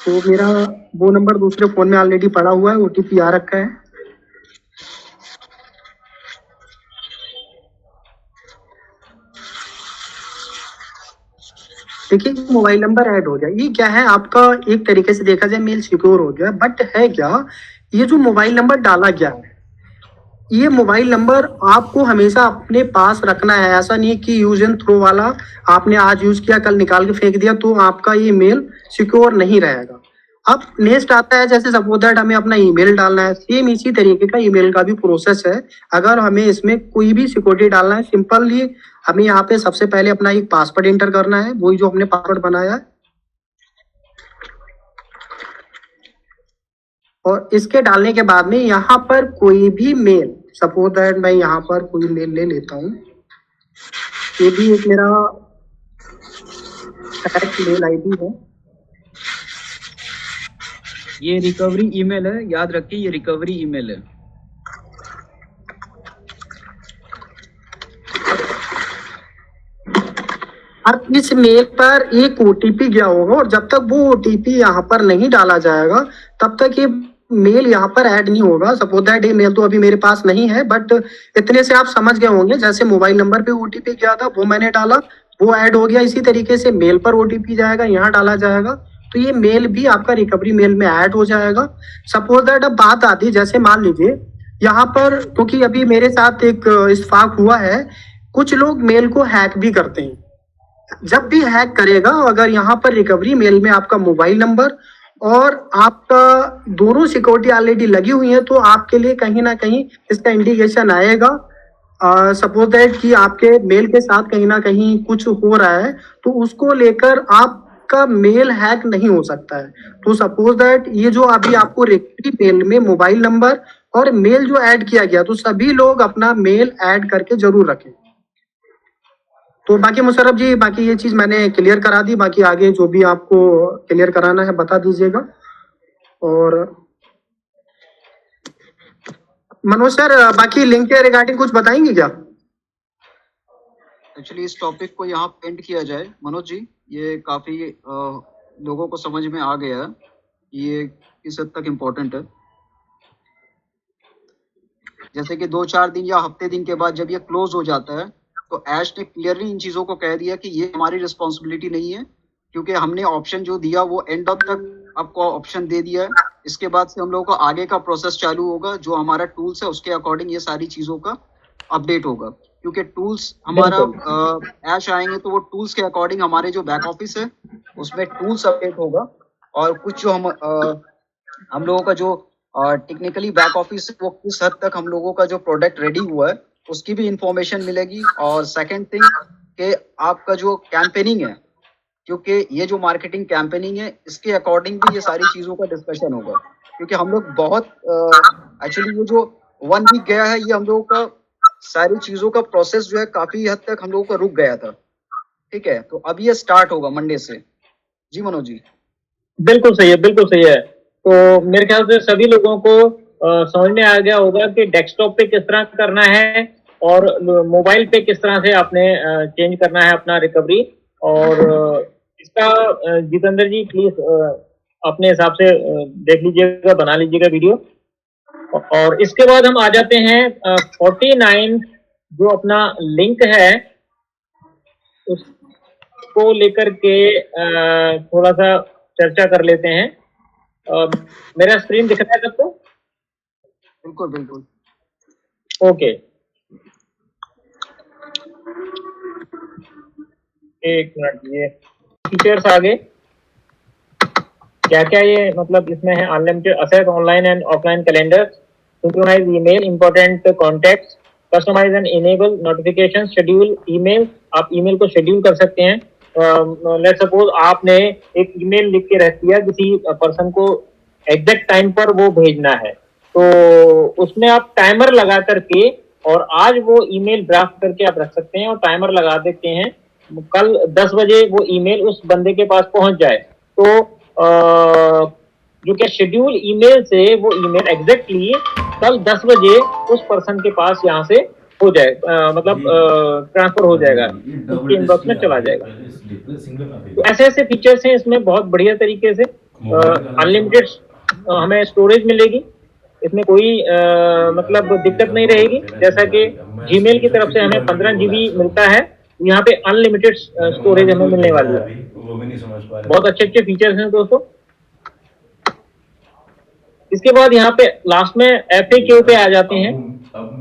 तो मेरा वो नंबर दूसरे फोन में ऑलरेडी पड़ा हुआ है, ओटीपी आ रखा है। देखिए मोबाइल नंबर ऐड हो गया। ये क्या है, आपका एक तरीके से देखा जाए मेल सिक्योर हो गया। बट है क्या, ये जो मोबाइल नंबर डाला गया है ये मोबाइल नंबर आपको हमेशा अपने पास रखना है। ऐसा नहीं कि यूज एंड थ्रो वाला आपने आज यूज किया कल निकाल के फेंक दिया तो आपका ये मेल सिक्योर नहीं रहेगा। अब नेक्स्ट आता है, जैसे सपोज दैट हमें अपना ईमेल डालना है, सेम इसी तरीके का ईमेल का भी प्रोसेस है। अगर हमें इसमें कोई भी सिक्योरिटी डालना है, सिंपली हमें यहाँ पे सबसे पहले अपना एक पासवर्ड एंटर करना है, वही जो हमने पासवर्ड बनाया है, और इसके डालने के बाद में यहाँ पर कोई भी मेल, सपोज दैट मैं यहाँ पर कोई मेल ले लेता हूँ, ये भी एक मेरा मेल आईडी है, ये रिकवरी ईमेल है, याद रखिए ये रिकवरी ईमेल है। अब इस मेल पर एक ओटीपी गया होगा और जब तक वो ओटीपी यहाँ पर नहीं डाला जाएगा तब तक ये मेल यहाँ पर ऐड नहीं होगा। सपोज दैट ये मेल तो अभी मेरे पास नहीं है, बट इतने से आप समझ गए होंगे, जैसे मोबाइल नंबर पे ओटीपी गया था वो मैंने डाला, वो ऐड हो गया, इसी तरीके से मेल पर ओटीपी जाएगा, यहाँ डाला जाएगा तो ये मेल भी आपका रिकवरी मेल में ऐड हो जाएगा। सपोज दैट अब बात आती है, जैसे मान लीजिए यहाँ पर, क्योंकि अभी मेरे साथ एक इत्तेफाक हुआ है, कुछ लोग मेल को हैक भी करते हैं। जब भी हैक करेगा, अगर यहाँ पर रिकवरी मेल में आपका मोबाइल नंबर और आपका दोनों सिक्योरिटी ऑलरेडी लगी हुई है तो आपके लिए कहीं ना कहीं इसका इंडिकेशन आएगा सपोज दैट कि आपके मेल के साथ कहीं ना कहीं कुछ हो रहा है, तो उसको लेकर आपका मेल हैक नहीं हो सकता है। तो सपोज दैट ये जो अभी आपको रेक्टी मेल में मोबाइल नंबर और मेल जो ऐड किया गया, तो सभी लोग अपना मेल ऐड करके जरूर रखें। तो बाकी मुशर्रफ जी, बाकी ये चीज मैंने क्लियर करा दी, बाकी आगे जो भी आपको क्लियर कराना है बता दीजिएगा। और मनोज सर, बाकी लिंक के रिगार्डिंग कुछ बताएंगे क्या? एक्चुअली इस टॉपिक को यहाँ पेंट किया जाए मनोज जी, ये काफी लोगों को समझ में आ गया है, ये किस हद तक इम्पोर्टेंट है। जैसे कि 2-4 दिन या हफ्ते दिन के बाद जब ये क्लोज हो जाता है, तो ऐश ने क्लियरली इन चीज़ों को कह दिया कि ये हमारी रिस्पॉन्सिबिलिटी नहीं है, क्योंकि हमने ऑप्शन जो दिया वो एंड ऑफ तक आपको ऑप्शन दे दिया है। इसके बाद से हम लोगों का आगे का प्रोसेस चालू होगा, जो हमारा टूल्स है उसके अकॉर्डिंग ये सारी चीज़ों का अपडेट होगा, क्योंकि टूल्स हमारा ऐश आएंगे तो वो टूल्स के अकॉर्डिंग हमारे जो बैक ऑफिस है उसमें टूल्स अपडेट होगा, और कुछ जो हम लोगों का जो टेक्निकली बैक ऑफिस वो किस हद तक हम लोगों का जो प्रोडक्ट रेडी हुआ है उसकी भी इंफॉर्मेशन मिलेगी। और सेकंड थिंग कि आपका जो कैंपेनिंग है, क्योंकि ये जो मार्केटिंग कैंपेनिंग है इसके अकॉर्डिंग भी ये सारी चीज़ों का डिस्कशन होगा, क्योंकि हम लोग बहुत एक्चुअली ये जो 1 वीक गया है ये हम लोगों का सारी चीज़ों का प्रोसेस जो है काफ़ी हद तक हम लोगों का रुक गया था। ठीक है, तो अब ये स्टार्ट होगा मंडे से। जी मनोज जी। बिल्कुल सही है, बिल्कुल सही है। तो मेरे ख्याल से सभी लोगों को समझ में आ गया होगा कि डेस्कटॉप पे किस तरह करना है और मोबाइल पे किस तरह से आपने चेंज करना है अपना रिकवरी। और इसका जितेंद्र जी प्लीज अपने हिसाब से देख लीजिएगा, बना लीजिएगा वीडियो। और इसके बाद हम आ जाते हैं 49 जो अपना लिंक है उसको लेकर के थोड़ा सा चर्चा कर लेते हैं। मेरा स्क्रीन दिख रहा है सबको? बिल्कुल बिल्कुल। ओके, एक मिनट, ये फीचर्स आ गए। क्या क्या ये मतलब इसमें है? Unlimited access online and offline calendar, synchronise email, important contacts, customise and enable notification, schedule email, आप ईमेल को शेड्यूल कर सकते हैं। लेट्स सपोज आपने एक ईमेल लिख के रख दिया किसी पर्सन को, एग्जैक्ट टाइम पर वो भेजना है, तो उसमें आप टाइमर लगा करके और आज वो ईमेल ड्राफ्ट करके आप रख सकते हैं और टाइमर लगा देते हैं कल 10 बजे वो ईमेल उस बंदे के पास पहुंच जाए। तो जो क्या शेड्यूल ईमेल से वो ईमेल एग्जैक्टली कल 10 बजे उस पर्सन के पास यहाँ से हो जाए, मतलब ट्रांसफर हो जाएगा, उसके इनबॉक्स में चला जाएगा। तो ऐसे ऐसे फीचर्स हैं इसमें बहुत बढ़िया तरीके से। अनलिमिटेड हमें स्टोरेज मिलेगी, इसमें कोई मतलब दिक्कत नहीं रहेगी। जैसा कि जीमेल की तरफ से हमें 15 GB मिलता है, यहाँ पे अनलिमिटेड स्टोरेज हमें मिलने वाली है। बहुत अच्छे अच्छे फीचर्स हैं दोस्तों। इसके बाद यहाँ पे लास्ट में FAQ पे आ जाते हैं।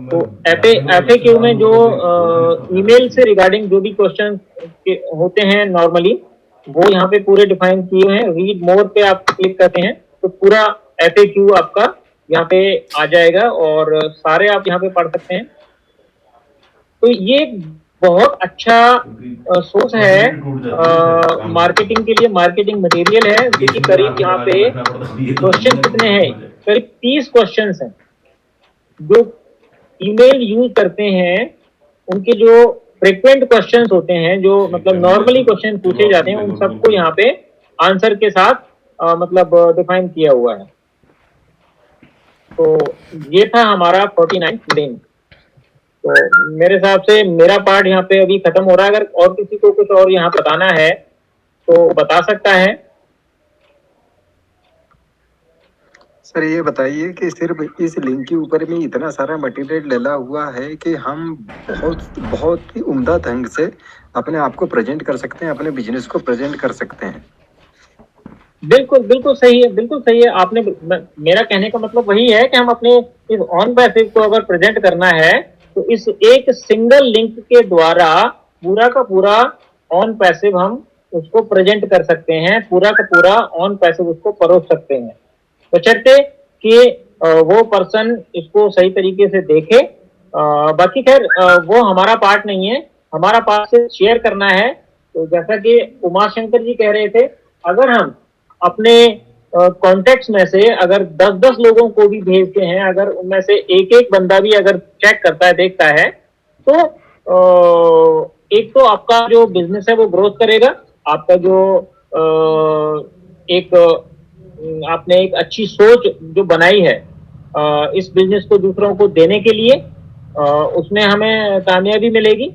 तो FAQ में जो ईमेल से रिगार्डिंग जो भी क्वेश्चन होते हैं नॉर्मली, वो यहाँ पे पूरे डिफाइन किए हैं। रीड मोर पे आप क्लिक करते हैं तो पूरा FAQ आपका यहाँ पे आ जाएगा और सारे आप यहाँ पे पढ़ सकते हैं। तो ये बहुत अच्छा सोर्स है मार्केटिंग के लिए, मार्केटिंग मटेरियल है। क्योंकि करीब यहाँ पे क्वेश्चन कितने हैं? करीब 30 क्वेश्चन हैं जो ईमेल यूज करते हैं। उनके जो फ्रिक्वेंट क्वेश्चंस होते हैं, जो मतलब नॉर्मली क्वेश्चन पूछे जाते हैं, उन सबको यहाँ पे आंसर के साथ मतलब डिफाइन किया हुआ है। तो ये था हमारा 49 लिंक। तो मेरे हिसाब से मेरा पार्ट यहाँ पे अभी खत्म हो रहा है। अगर और किसी को कुछ और यहाँ बताना है तो बता सकता है। सर ये बताइए कि सिर्फ इस लिंक के ऊपर में इतना सारा मटेरियल डला हुआ है कि हम बहुत बहुत ही उम्दा ढंग से अपने आप को प्रेजेंट कर सकते हैं, अपने बिजनेस को प्रेजेंट कर सकते हैं। बिल्कुल बिल्कुल सही है, बिल्कुल सही है। आपने, मेरा कहने का मतलब वही है कि हम अपने इस ऑन पैसिव को अगर प्रेजेंट करना है तो इस एक सिंगल लिंक के द्वारा पूरा का पूरा ऑन पैसिव हम उसको प्रेजेंट कर सकते हैं, पूरा का पूरा ऑन पैसिव उसको परोस सकते हैं, बशर्ते कि वो पर्सन इसको सही तरीके से देखे बाकी खैर वो हमारा पार्ट नहीं है, हमारा पार्ट सिर्फ शेयर करना है। तो जैसा कि उमा शंकर जी कह रहे थे, अगर हम अपने कॉन्टेक्ट्स में से अगर 10-10 लोगों को भी भेजते हैं, अगर उनमें से एक एक बंदा भी अगर चेक करता है, देखता है, तो एक तो आपका जो बिजनेस है वो ग्रोथ करेगा, आपका जो एक आपने एक अच्छी सोच जो बनाई है इस बिजनेस को दूसरों को देने के लिए, उसमें हमें कामयाबी मिलेगी।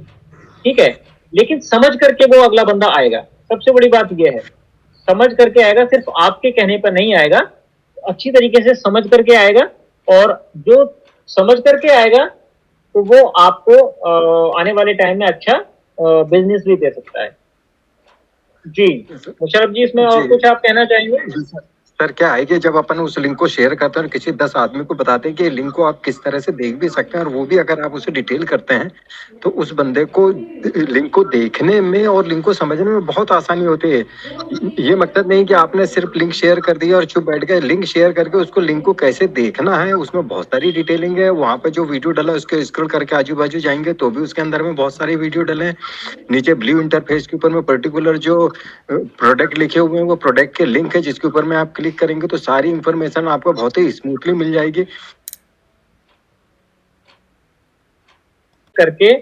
ठीक है, लेकिन समझ करके वो अगला बंदा आएगा। सबसे बड़ी बात यह है, समझ करके आएगा, सिर्फ आपके कहने पर नहीं आएगा, अच्छी तरीके से समझ करके आएगा। और जो समझ करके आएगा तो वो आपको आने वाले टाइम में अच्छा बिजनेस भी दे सकता है। जी मुशर्रफ जी, इसमें और जी कुछ आप कहना चाहेंगे? सर, क्या है कि जब अपन उस लिंक को शेयर करते हैं और किसी 10 आदमी को बताते हैं कि लिंक को आप किस तरह से देख भी सकते हैं, और वो भी अगर आप उसे डिटेल करते हैं, तो उस बंदे को लिंक को देखने में और लिंक को समझने में बहुत आसानी होती है। ये मतलब नहीं कि आपने सिर्फ लिंक शेयर कर दिया और चुप बैठ गए। लिंक शेयर करके उसको लिंक को कैसे देखना है, उसमें बहुत सारी डिटेलिंग है। वहाँ पे जो वीडियो डला है उसके स्क्रॉल करके आजू बाजू जाएंगे तो भी उसके अंदर में बहुत सारे वीडियो डले हैं। नीचे ब्लू इंटरफेस के ऊपर में पर्टिकुलर जो प्रोडक्ट लिखे हुए हैं वो प्रोडक्ट के लिंक है, जिसके ऊपर में आप क्लिक करेंगे तो सारी इंफॉर्मेशन आपको बहुत ही स्मूथली मिल जाएगी। करके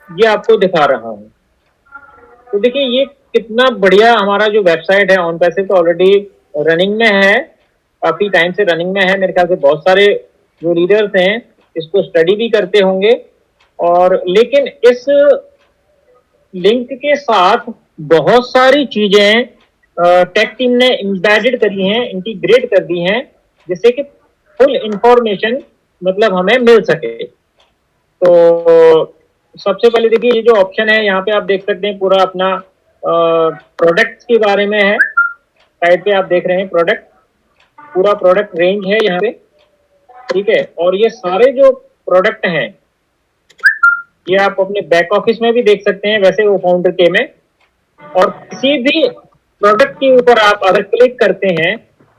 ये आपको दिखा रहा हूँ। तो देखिए ये कितना बढ़िया हमारा जो वेबसाइट है ऑन पैसिव, तो ऑलरेडी रनिंग में है, काफी टाइम से रनिंग में है। मेरे ख्याल से बहुत सारे जो रीडर्स हैं इसको स्टडी भी करते होंगे। और लेकिन इस लिंक के साथ बहुत सारी चीजें टेक टीम ने एम्बेडेड करी हैं, इंटीग्रेट कर दी हैं, जिससे कि फुल इंफॉर्मेशन मतलब हमें मिल सके। तो सबसे पहले देखिए ये जो ऑप्शन है यहाँ पे आप देख सकते हैं, पूरा अपना प्रोडक्ट्स के बारे में है। साइड पे आप देख रहे हैं प्रोडक्ट, पूरा प्रोडक्ट रेंज है यहाँ पे। ठीक है, और ये सारे जो प्रोडक्ट हैं ये आप अपने बैक ऑफिस में भी देख सकते हैं, वैसे वो फाउंडर के में। और किसी भी प्रोडक्ट के ऊपर आप अगर क्लिक करते हैं,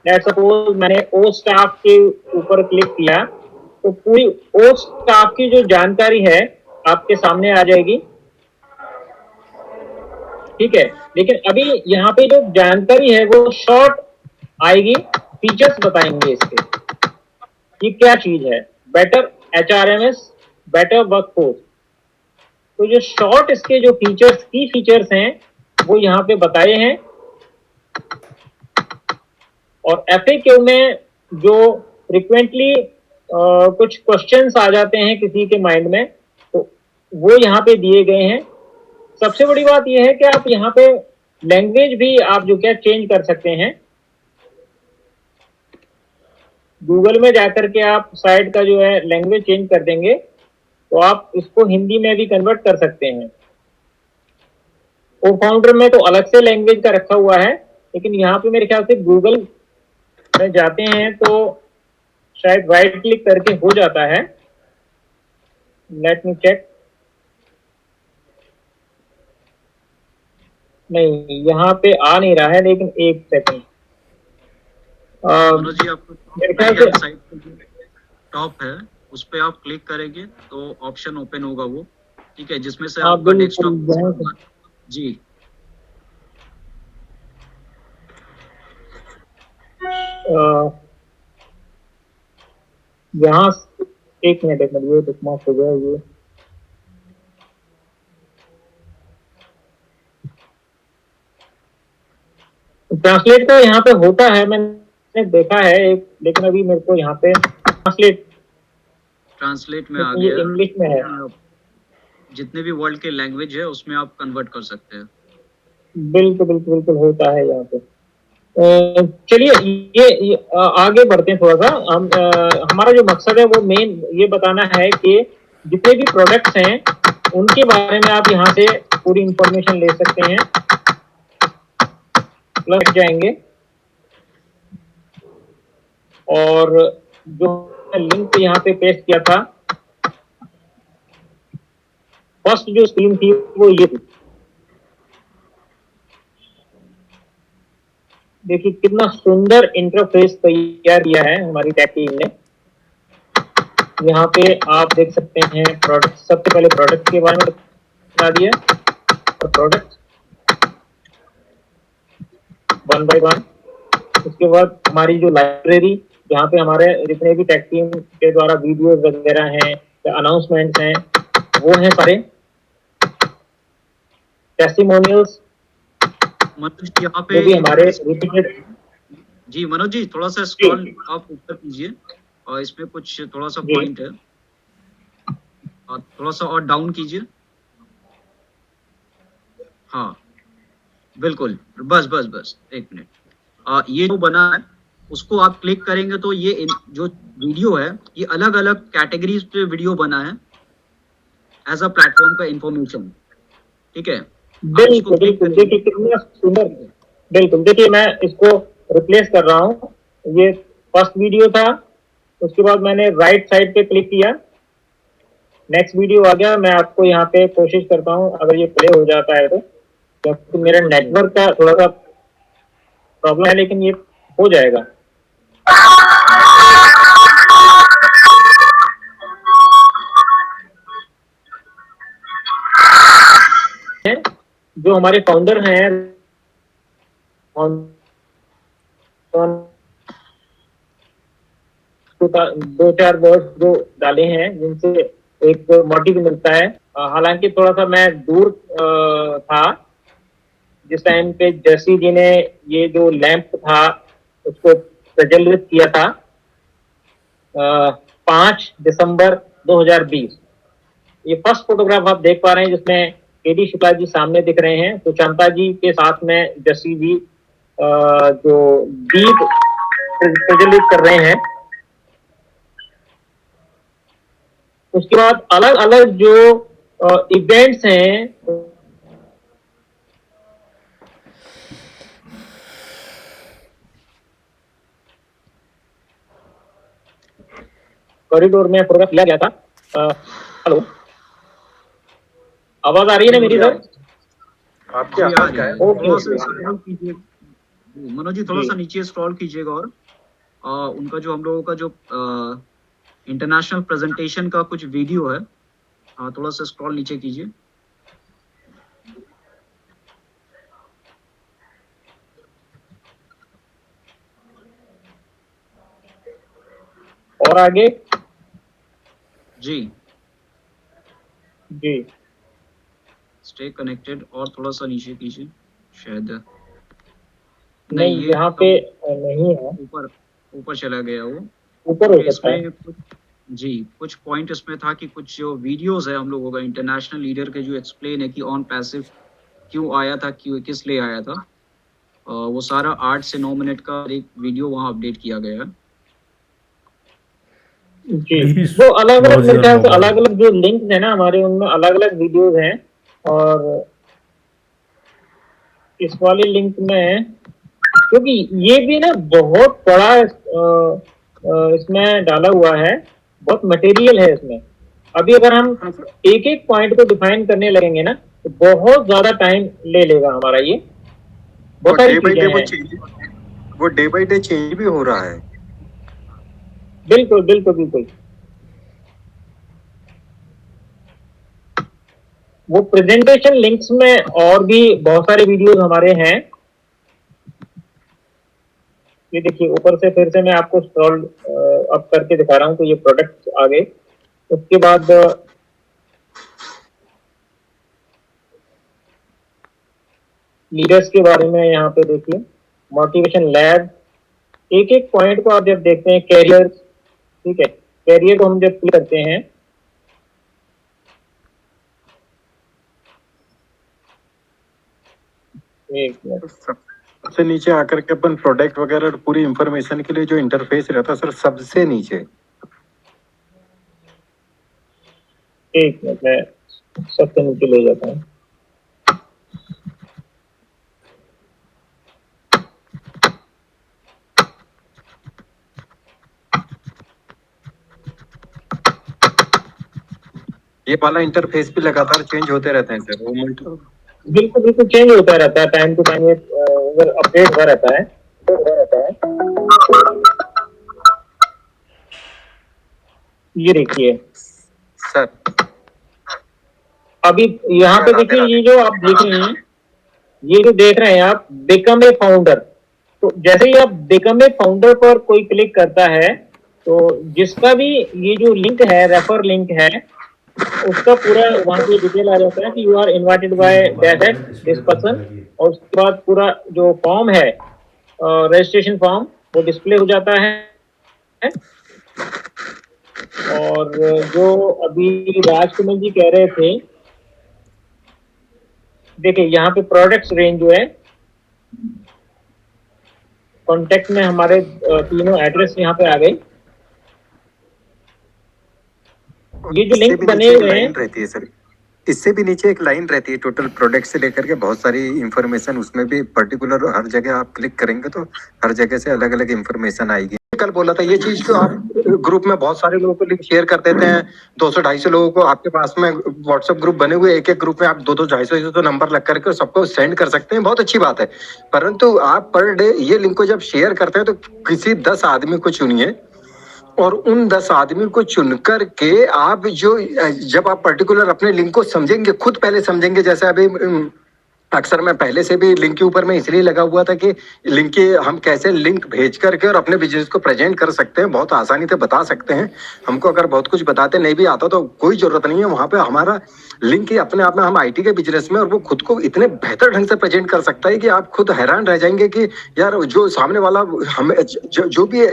लेट्स सपोज मैंने ओ स्टाफ के ऊपर क्लिक किया, तो पूरी ओ स्टाफ की जो जानकारी है आपके सामने आ जाएगी। ठीक है, लेकिन अभी यहाँ पे जो जानकारी है वो शॉर्ट आएगी, फीचर्स बताएंगे इसके, ये क्या चीज है, बेटर HRMS, बेटर वर्कफोर्स। तो जो शॉर्ट इसके जो फीचर्स, की फीचर्स हैं वो यहाँ पे बताए हैं। और FAQ में जो फ्रिक्वेंटली कुछ क्वेश्चंस आ जाते हैं किसी के माइंड में, तो वो यहाँ पे दिए गए हैं। सबसे बड़ी बात यह है कि आप यहाँ पे लैंग्वेज भी आप जो क्या चेंज कर सकते हैं। गूगल में जाकर के आप साइट का जो है लैंग्वेज चेंज कर देंगे तो आप इसको हिंदी में भी कन्वर्ट कर सकते हैं। वो फाउंडर में तो अलग से लैंग्वेज का रखा हुआ है, लेकिन यहाँ पे मेरे ख्याल से गूगल में जाते हैं तो शायद राइट क्लिक करके हो जाता है। Let me check. नहीं, यहाँ पे आ नहीं रहा है, लेकिन एक सेकंड। मनोज जी, आपको मेरे ख्याल से साइट टॉप है, उस पे आप क्लिक करेंगे तो ऑप्शन ओपन होगा वो, ठीक है, जिसमें से आपका डेस्कटॉप जी। यहाँ एक मिनट ये बुकमार्क हो गया ये। ट्रांसलेट तो यहाँ पे होता है, मैंने देखा है एक, लेकिन अभी मेरे को यहाँ पे ट्रांसलेट में आ ये गया। इंग्लिश में है। जितने भी वर्ल्ड के लैंग्वेज है उसमें आप कन्वर्ट कर सकते हैं। बिल्कुल बिल्कुल बिल्कुल होता है यहाँ पे। चलिए ये आगे बढ़ते हैं थोड़ा सा। हम हमारा जो मकसद है वो मेन ये बताना है कि जितने भी प्रोडक्ट्स हैं उनके बारे में आप यहाँ से पूरी इंफॉर्मेशन ले सकते हैं। प्लस जाएंगे और जो लिंक यहाँ पे पेस्ट किया था, फर्स्ट जो स्क्रीन थी वो ये थी। देखिए कितना सुंदर इंटरफेस तैयार किया है हमारी टेक टीम ने। यहाँ पे आप देख सकते हैं प्रोडक्ट, सबसे पहले प्रोडक्ट के बारे में बता दिया, और प्रोडक्ट वन बाय वन। उसके बाद हमारी जो लाइब्रेरी, जहाँ पे हमारे जितने भी टेक टीम के द्वारा वीडियोस वगैरह हैं, अनाउंसमेंट्स हैं, वो हैं सारे। टेस्टिमोनियल्स मनोज जी यहाँ जो पे भी हमारे रिपीटेड। जी मनोज जी थोड़ा सा स्क्रॉल आप ऊपर कीजिए, और इसमें कुछ थोड़ा सा जी। पॉइंट है, और थोड़ा सा और डाउन कीजिए। हाँ बिल्कुल, बस बस बस एक मिनट। ये जो बना है उसको आप क्लिक करेंगे तो ये जो वीडियो है ये अलग अलग कैटेगरीज पे वीडियो बना है एज अ प्लेटफॉर्म का इंफॉर्मेशन, ठीक है। बिल्कुल बिल्कुल, देखिए कितना सुंदर। बिल्कुल, देखिए मैं इसको रिप्लेस कर रहा हूँ। ये फर्स्ट वीडियो था, उसके बाद मैंने राइट साइड पे क्लिक किया, नेक्स्ट वीडियो आ गया। मैं आपको यहाँ पे कोशिश करता हूँ अगर ये प्ले हो जाता है तो, क्योंकि मेरा नेटवर्क का थोड़ा सा प्रॉब्लम है, लेकिन ये हो जाएगा। जो हमारे फाउंडर हैं, दो चार वर्ड जो डाले हैं जिनसे एक मोटिव मिलता है। हालांकि थोड़ा सा मैं दूर था जिस टाइम पे जर्सी जी ने ये जो लैंप था उसको प्रज्वलित किया था, 5 दिसंबर 2020। ये फर्स्ट फोटोग्राफ आप देख पा रहे हैं जिसमें केडी शुक्ला जी सामने दिख रहे हैं, तो चंपा जी के साथ में जर्सी जी जो दीप प्रज्वलित कर रहे हैं। उसके बाद अलग अलग जो इवेंट्स हैं, कॉरिडोर में फोटोग्राफ लिया गया था। हेलो, आवाज आ रही है ना मेरी इधर? आपकी आवाज क्या है? थोड़ा सा स्क्रॉल कीजिए मनोज जी, थोड़ा सा नीचे स्क्रॉल कीजिएगा, और उनका जो हम लोगों का जो इंटरनेशनल प्रेजेंटेशन का कुछ वीडियो है, हाँ थोड़ा सा स्क्रॉल नीचे कीजिए। और आगे जी जी, स्टे कनेक्टेड, और थोड़ा सा नीचे कीजिए शायद। नहीं ये यहाँ पे नहीं है, ऊपर ऊपर चला गया वो ऊपर हो सकता है। इसमें जी कुछ पॉइंट इसमें था कि कुछ जो वीडियोस है हम लोगों का इंटरनेशनल लीडर के जो एक्सप्लेन है कि ऑन पैसिव क्यों आया था, क्यों किस लिए आया था, वो सारा 8 से 9 मिनट का एक वीडियो वहाँ अपडेट किया गया है। जी, वो अलग अलग मेरे ख्याल से अलग अलग जो लिंक है ना हमारे, उनमें अलग अलग वीडियोस हैं, और इस वाले लिंक में क्योंकि ये भी ना बहुत बड़ा इसमें डाला हुआ है, बहुत मटेरियल है इसमें। अभी अगर हम एक एक पॉइंट को डिफाइन करने लगेंगे ना तो बहुत ज्यादा टाइम ले लेगा हमारा ये। बहुत सारी चीजें हैं। वो डे बाई डे चेंज भी हो रहा है। बिल्कुल बिल्कुल बिल्कुल, वो प्रेजेंटेशन लिंक्स में और भी बहुत सारे वीडियोस हमारे हैं। ये देखिए ऊपर से फिर से मैं आपको स्क्रॉल अप करके दिखा रहा हूँ, तो ये प्रोडक्ट्स आ गए। उसके बाद लीडर्स के बारे में यहाँ पे देखिए, मोटिवेशन लैब, एक एक पॉइंट को आप जब देखते हैं, कैरियर, ठीक है, कैरियर को हम जब क्लिक करते हैं, एक मिनट, सबसे नीचे आकर के अपन प्रोडक्ट वगैरह पूरी इंफॉर्मेशन के लिए जो इंटरफेस रहता है सर, सबसे नीचे। एक मिनट मैं सबसे नीचे ले जाता हूँ। ये वाला इंटरफेस भी लगातार चेंज होते रहते हैं सर, वो बिल्कुल बिल्कुल चेंज होता रहता है, टाइम टू टाइम अगर अपडेट हुआ रहता है। ये देखिए सर अभी यहाँ पे राधे देखिए, राधे। ये जो आप देख रहे हैं, ये जो देख रहे हैं आप, बिकम ए फाउंडर। तो जैसे ही आप बिकम ए फाउंडर पर कोई क्लिक करता है, तो जिसका भी ये जो लिंक है, रेफर लिंक है, उसका पूरा वहां पे डिटेल आ जाता है कि you are invited by dash at this person, और उसके बाद पूरा जो फॉर्म है, रजिस्ट्रेशन फॉर्म, वो डिस्प्ले हो जाता है। और जो अभी राजकमल जी कह रहे थे, देखिए यहाँ पे प्रोडक्ट्स रेंज जो है, कॉन्टेक्ट में हमारे तीनों एड्रेस यहाँ पे आ गई। ये जो इससे लिंक भी बने नीचे एक हुए हैं, लाइन रहती है सर, इससे भी नीचे एक लाइन रहती है टोटल प्रोडक्ट से लेकर के बहुत सारी इंफॉर्मेशन, उसमें भी पर्टिकुलर हर जगह आप क्लिक करेंगे तो हर जगह से अलग अलग इंफॉर्मेशन आएगी। कल बोला था ये चीज, तो आप ग्रुप में बहुत सारे लोगों को लिंक शेयर कर देते हैं, 200-250 लोगों को आपके पास में व्हाट्सएप ग्रुप बने हुए, एक एक ग्रुप में आप 200-250 नंबर लग करके सबको सेंड कर सकते हैं, बहुत अच्छी बात है। परंतु आप पर डे ये लिंक को जब शेयर करते हैं तो किसी 10 आदमी को चुनिए, और उन 10 आदमी को चुन कर के आप जो जब आप पर्टिकुलर अपने लिंक को समझेंगे, खुद पहले समझेंगे, जैसे अभी अक्सर मैं पहले से भी लिंक के ऊपर में इसलिए लगा हुआ था कि लिंक के हम कैसे लिंक भेज करके और अपने बिजनेस को प्रेजेंट कर सकते हैं, बहुत आसानी से बता सकते हैं। हमको अगर बहुत कुछ बताते नहीं भी आता तो कोई जरूरत नहीं है, वहां पे हमारा लिंक ही अपने आप में, हम आईटी के बिजनेस में, और वो खुद को इतने बेहतर ढंग से प्रेजेंट कर सकता है कि आप खुद हैरान रह जाएंगे कि यार जो सामने वाला हमें जो भी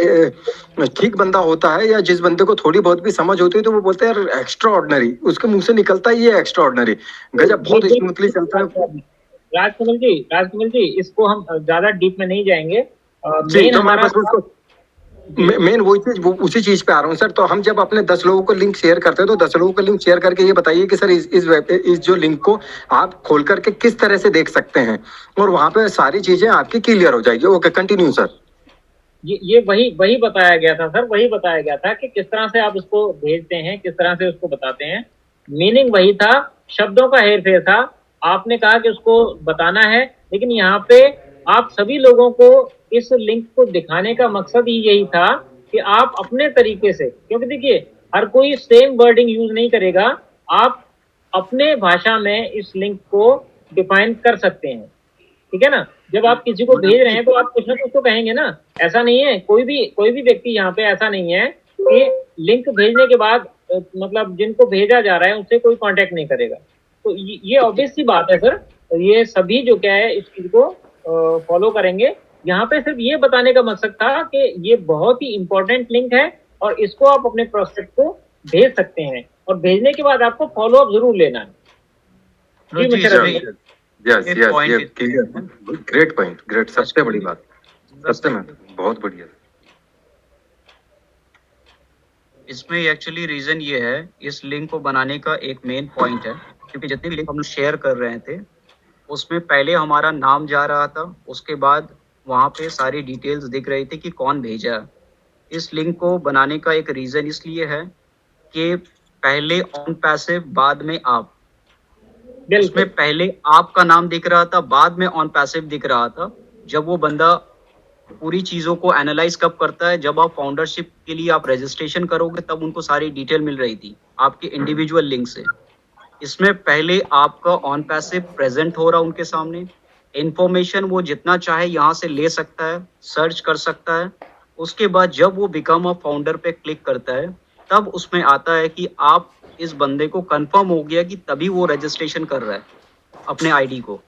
ठीक बंदा होता है या जिस बंदे को थोड़ी बहुत भी समझ होती है तो वो बोलते हैं यार एक्स्ट्रा ऑर्डिनरी, उसके मुंह से निकलता है ये एक्स्ट्रा ऑर्डिनरी, गजब, बहुत स्मूथली चलता है। राजकमल जी, इसको हम ज्यादा डीप में नहीं जाएंगे। जी, मेन तो मैं हमारा बस उसको मेन वही चीज, वो उसी चीज पे आ रहा हूँ सर। तो हम जब अपने 10 लोगों को लिंक शेयर करते हैं तो 10 लोगों को लिंक शेयर करके ये बताइए कि सर इस जो लिंक को आप खोल करके किस तरह से देख सकते हैं, और वहां पे सारी चीजें आपकी क्लियर हो जाएगी। Okay, continue sir. ये वही बताया गया था सर, वही बताया गया था कि किस तरह से आप उसको भेजते हैं, किस तरह से उसको बताते हैं। मीनिंग वही था, शब्दों का हेर फेर था। आपने कहा कि उसको बताना है, लेकिन यहाँ पे आप सभी लोगों को इस लिंक को दिखाने का मकसद ही यही था कि आप अपने तरीके से, क्योंकि देखिए हर कोई सेम वर्डिंग यूज नहीं करेगा, आप अपने भाषा में इस लिंक को डिफाइन कर सकते हैं। ठीक है ना? जब आप किसी को भेज रहे हैं तो आप कुछ ना कुछ तो कहेंगे ना। ऐसा नहीं है, कोई भी व्यक्ति यहाँ पे ऐसा नहीं है कि लिंक भेजने के बाद मतलब जिनको भेजा जा रहा है उससे कोई कांटेक्ट नहीं करेगा। तो ये ऑब्वियस सी बात है सर, ये सभी जो क्या है इस चीज को फॉलो करेंगे। यहाँ पे सिर्फ ये बताने का मकसद था कि ये बहुत ही इंपॉर्टेंट लिंक है और इसको आप अपने प्रोस्पेक्ट को भेज सकते हैं, और भेजने के बाद आपको फॉलो अप जरूर लेना है। जी मिस्टर रवि। यस यस, ये क्लियर, ग्रेट पॉइंट, ग्रेट, सबसे बड़ी बात, सबसे बहुत बढ़िया। इसमें एक्चुअली रीजन ये है, इस लिंक को बनाने का एक मेन पॉइंट है, क्योंकि जितने भी लिंक हम लोग शेयर कर रहे थे उसमें पहले हमारा नाम जा रहा था, उसके बाद वहाँ पे सारी डिटेल्स दिख रही थी कि कौन भेजा है। इस लिंक को बनाने का एक रीजन इसलिए है कि पहले ऑन पैसिव, बाद में आप, उसमें पहले आपका नाम दिख रहा था, बाद में ऑन पैसिव दिख रहा था। जब वो बंदा पूरी चीजों को एनालाइज कब करता है, जब आप फाउंडरशिप के लिए आप रजिस्ट्रेशन करोगे तब उनको सारी डिटेल मिल रही थी आपके इंडिविजुअल लिंक से। इसमें पहले आपका ऑन पैसिव प्रेजेंट हो रहा उनके सामने, इंफॉर्मेशन वो जितना चाहे यहाँ से ले सकता है, सर्च कर सकता है। उसके बाद जब वो बिकम अ फाउंडर पे क्लिक करता है तब उसमें आता है कि आप इस बंदे को कंफर्म हो गया कि तभी वो रजिस्ट्रेशन कर रहा है अपने आईडी को।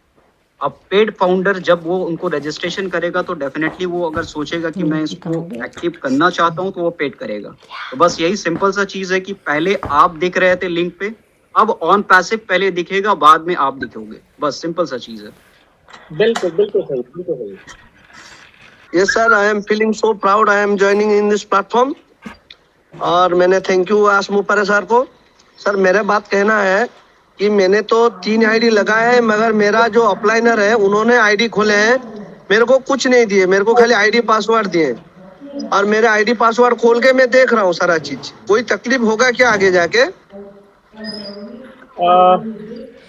अब पेड फाउंडर जब वो उनको रजिस्ट्रेशन करेगा तो डेफिनेटली वो अगर सोचेगा कि मैं इसको एक्टिव करना चाहता हूं तो वो पेड करेगा। तो बस यही सिंपल सा चीज है कि पहले आप दिख रहे थे लिंक पे, अब ऑन पैसिव पहले दिखेगा, बाद में आप दिखोगे। बस सिंपल सा चीज है। बिल्कुल बिल्कुल सही, बिल्कुल सही। Yes sir, I am feeling so proud I am joining in this platform. और मैंने थैंक यू आस मुपरे सर को। सर मेरा बात कहना है कि मैंने तो 3 आईडी लगाए हैं, मगर मेरा जो अपलाइनर है उन्होंने आईडी खोले हैं, मेरे को कुछ नहीं दिए, मेरे को खाली आईडी पासवर्ड दिए। और मेरे आईडी पासवर्ड खोल के मैं देख रहा हूँ सारा चीज। कोई तकलीफ होगा क्या आगे जाके?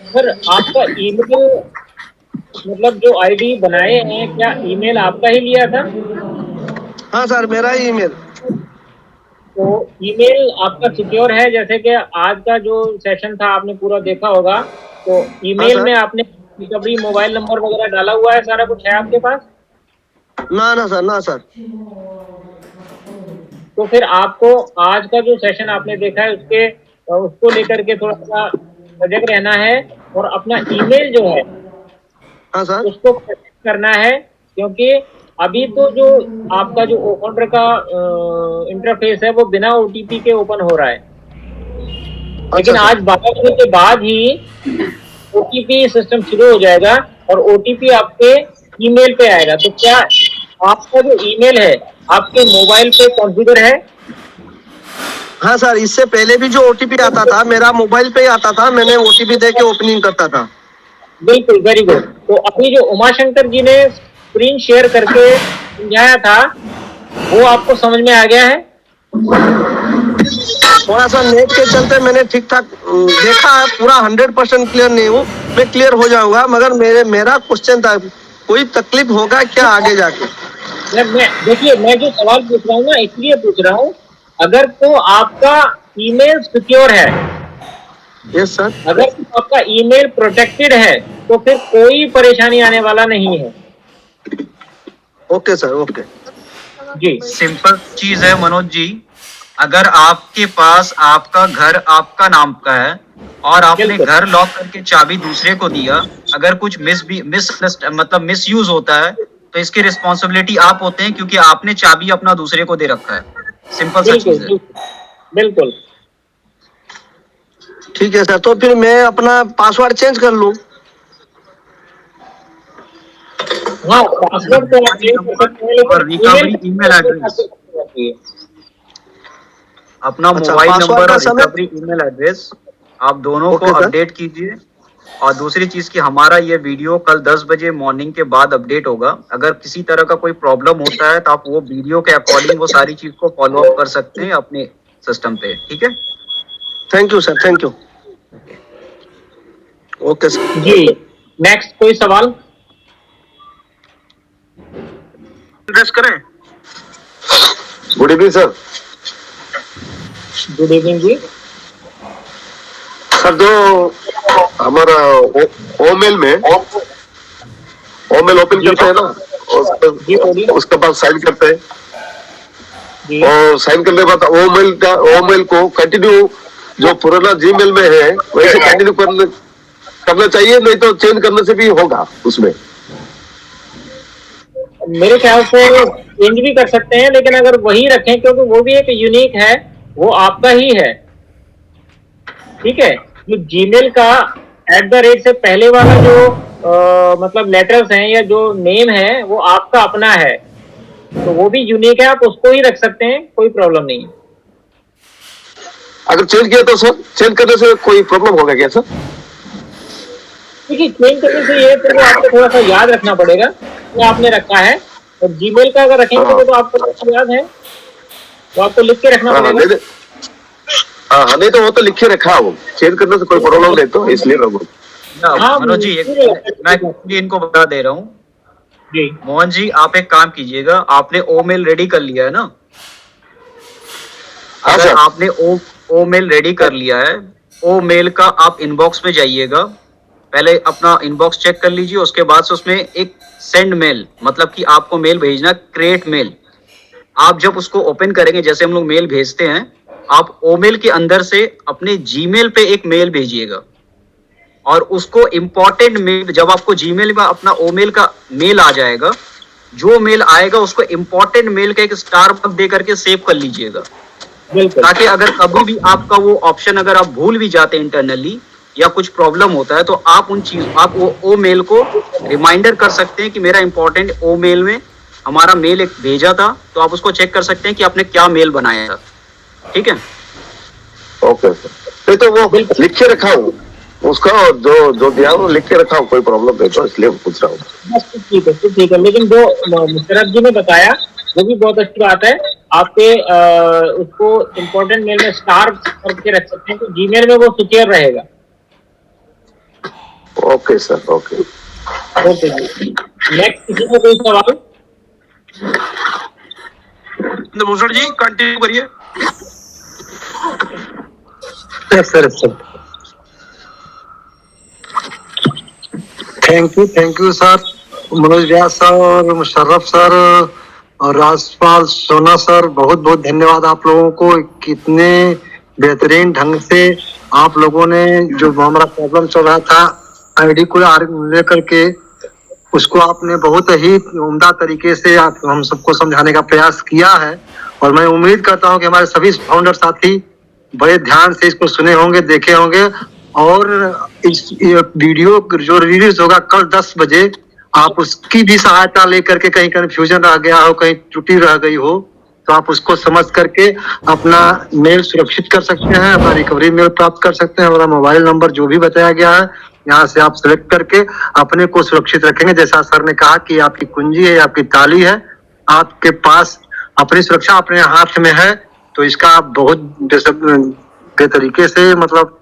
सर आपका ईमेल, मतलब जो आईडी बनाए हैं, क्या ईमेल आपका ही लिया था? हाँ सर, मेरा ही ईमेल। तो ईमेल आपका सिक्योर है, जैसे कि आज का जो सेशन था आपने पूरा देखा होगा, तो ईमेल सर। में आपने रिकवरी मोबाइल नंबर वगैरह डाला हुआ है, सारा कुछ है आपके पास? ना सर, ना सर। तो फिर आपको आज का जो सेशन आपने देखा है उसको लेकर के थोड़ा सा सजग रहना है और अपना ईमेल जो है हाँ सर। उसको प्रोटेक्ट करना है, क्योंकि अभी तो जो आपका जो ओपनर का इंटरफेस है वो बिना ओटीपी के ओपन हो रहा है, लेकिन सर। आज 12 बजे के बाद ही ओटीपी सिस्टम शुरू हो जाएगा और ओटीपी आपके ईमेल पे आएगा। तो क्या आपका जो ईमेल है आपके मोबाइल पे कॉन्फ़िगर है? हाँ सर, इससे पहले भी जो ओटीपी आता था मेरा मोबाइल पे ही आता था, मैंने ओटीपी दे के ओपनिंग करता था। बिल्कुल, वेरी गुड। तो अभी जो उमाशंकर जी ने स्क्रीन शेयर करके समझाया था वो आपको समझ में आ गया है? थोड़ा सा नेट के चलते मैंने ठीक ठाक देखा है, पूरा 100% क्लियर नहीं हूँ, मैं क्लियर हो जाऊंगा, मगर मेरा क्वेश्चन था कोई तकलीफ होगा क्या आगे जाके? देखिए, मैं जो सवाल पूछ रहा हूँ ना इसलिए पूछ रहा हूँ, अगर तो आपका ईमेल सिक्योर है, यस सर, अगर तो आपका ईमेल प्रोटेक्टेड है तो फिर कोई परेशानी आने वाला नहीं है। ओके सर, ओके जी। सिंपल चीज है मनोज जी, अगर आपके पास आपका घर आपका नाम का है और आपने घर लॉक करके चाबी दूसरे को दिया, अगर कुछ मिस यूज होता है तो इसकी रिस्पॉन्सिबिलिटी आप होते हैं, क्योंकि आपने चाबी अपना दूसरे को दे रखा है। सिंपल सा चीज है। बिल्कुल ठीक है सर, तो फिर मैं अपना पासवर्ड चेंज कर लूं? हाँ, पासवर्ड तो आप चेंज कर सकते हैं, और रिकवरी ईमेल एड्रेस, अपना मोबाइल नंबर और रिकवरी ईमेल एड्रेस आप दोनों को अपडेट कीजिए। और दूसरी चीज की हमारा ये वीडियो कल 10 बजे मॉर्निंग के बाद अपडेट होगा। अगर किसी तरह का कोई प्रॉब्लम होता है तो आप वो वीडियो के अकॉर्डिंग वो सारी चीज को फॉलो अप कर सकते हैं अपने सिस्टम पे। ठीक है, thank you sir, thank you. Okay sir ji. Next कोई सवाल? एड्रेस करें। Good evening sir. Good evening ji. Sir, जो हमारा ओमेल ओपन करते हैं ना, उसके बाद साइन करते हैं और साइन करने के बाद ओमेल को कंटिन्यू जो पुराना जीमेल में है वैसे कंटिन्यू करना चाहिए, नहीं तो चेंज करने से भी होगा उसमें? मेरे ख्याल से चेंज भी कर सकते हैं, लेकिन अगर वही रखें क्योंकि वो भी एक यूनिक है, वो आपका ही है। ठीक है, जो जीमेल का @ से पहले वाला जो मतलब लेटर्स हैं या जो नेम है वो आपका अपना है, तो वो भी यूनिक है, आप उसको ही रख सकते हैं, कोई प्रॉब्लम नहीं है। अगर चेंज किया तो सर, चेंज करने से कोई प्रॉब्लम होगा क्या सर? देखिए, चेंज करने से ये तो आपको थोड़ा सा याद रखना पड़ेगा कि आपने रखा है, और जीमेल का अगर रखेंगे तो आपको याद है, तो आपको लिख के रखना पड़ेगा। हाँ, नहीं तो वो तो लिखे रखा हो, चेंज करने से कोई प्रॉब्लम नहीं, तो इसलिए लोगों। मनोज जी, मैं इनको बता दे रहा हूँ जी। मोहन जी, आप एक काम कीजिएगा, आपने ओमेल रेडी कर लिया है ना? अगर आपने ओमेल रेडी कर लिया है, ओ मेल का आप इनबॉक्स में जाइएगा, पहले अपना इनबॉक्स चेक कर लीजिए, उसके बाद से उसमें एक सेंड मेल, मतलब कि आपको मेल भेजना, क्रिएट मेल। आप जब उसको ओपन करेंगे, जैसे हम लोग मेल भेजते हैं, आप ओमेल के अंदर से अपने जीमेल पे एक मेल भेजिएगा और उसको इम्पोर्टेंट मेल, जब आपको जीमेल में अपना ओमेल का मेल आ जाएगा, जो मेल आएगा उसको इम्पोर्टेंट मेल का एक स्टार मार्क दे करके सेव कर लीजिएगा, ताकि अगर कभी भी आपका वो ऑप्शन अगर आप भूल भी जाते हैं इंटरनली या कुछ प्रॉब्लम होता है, तो आप वो मेल को रिमाइंडर कर सकते हैं कि मेरा इंपॉर्टेंट ओ मेल में हमारा मेल एक भेजा था, तो आप उसको चेक कर सकते हैं कि आपने क्या मेल बनाया था। ठीक है, ओके सर। नहीं तो वो लिख के रखा हूँ उसका, जो दिया वो लिख के रखा हूँ, कोई प्रॉब्लम नहीं, तो इसलिए पूछ रहा हूँ। ठीक है, ठीक है, लेकिन जो मुशर्रफ जी ने बताया वो भी बहुत अच्छी बात है। आपके उसको इम्पोर्टेंट मेल में स्टार करके रख सकते हैं, तो जीमेल में वो सिक्योर रहेगा। ओके सर, ओके ओके जी। नेक्स्ट किसी को कोई सवाल? भूषण जी कंटिन्यू करिए। Yes sir, thank you sir, Manoj Vyas sir और मुशर्रफ सर और राजपाल सोना सर, बहुत बहुत धन्यवाद आप लोगों को। कितने बेहतरीन ढंग से आप लोगों ने जो हमारा प्रॉब्लम चल रहा था आईडी को लेकर के, उसको आपने बहुत ही उम्दा तरीके से हम सबको समझाने का प्रयास किया है। और मैं उम्मीद करता हूं कि हमारे सभी फाउंडर साथी बड़े ध्यान से इसको सुने होंगे, देखे होंगे। और इस वीडियो जो रिलीज होगा कल 10 बजे, आप उसकी भी सहायता लेकर के, कहीं कंफ्यूजन रह गया हो, कहीं त्रुटि रह गई हो, तो आप उसको समझ करके अपना मेल सुरक्षित कर सकते हैं, अपना रिकवरी मेल प्राप्त कर सकते हैं। हमारा मोबाइल नंबर जो भी बताया गया है यहाँ से आप सिलेक्ट करके अपने को सुरक्षित रखेंगे। जैसा सर ने कहा कि आपकी कुंजी है, आपकी ताली है, आपके पास अपनी सुरक्षा अपने हाथ में है, तो इसका आप बहुत बेतरीके से, मतलब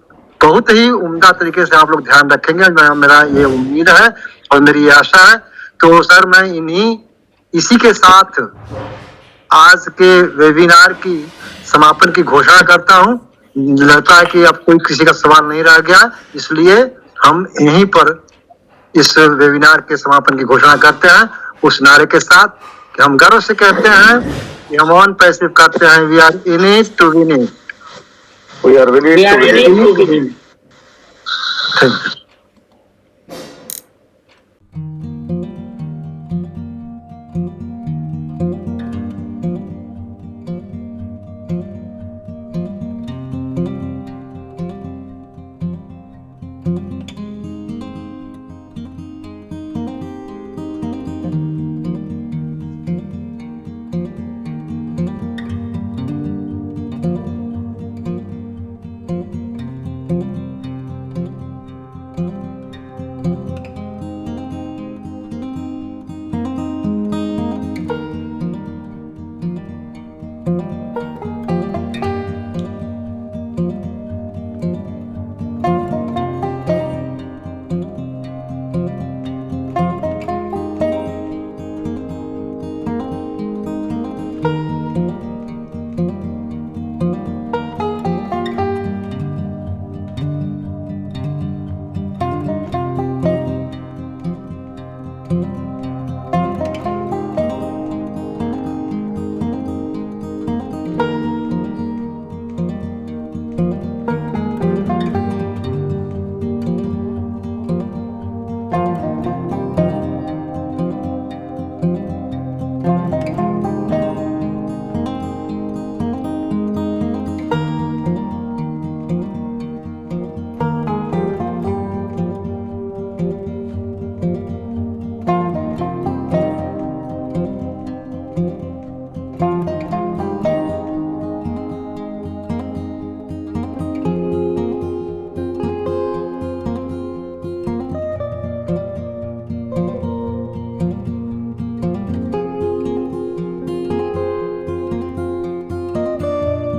बहुत ही उम्दा तरीके से आप लोग ध्यान रखेंगे, मेरा ये उम्मीद है और मेरी ये आशा है। तो सर मैं इसी के साथ आज के वेबिनार की समापन की घोषणा करता हूँ। लगता है कि अब कोई किसी का सवाल नहीं रह गया, इसलिए हम यहीं पर इस वेबिनार के समापन की घोषणा करते हैं उस नारे के साथ कि हम गर्व से कहते हैं कि हम ऑन पैसिव करते हैं, we are in it to win it. We are winning to win. Thank you.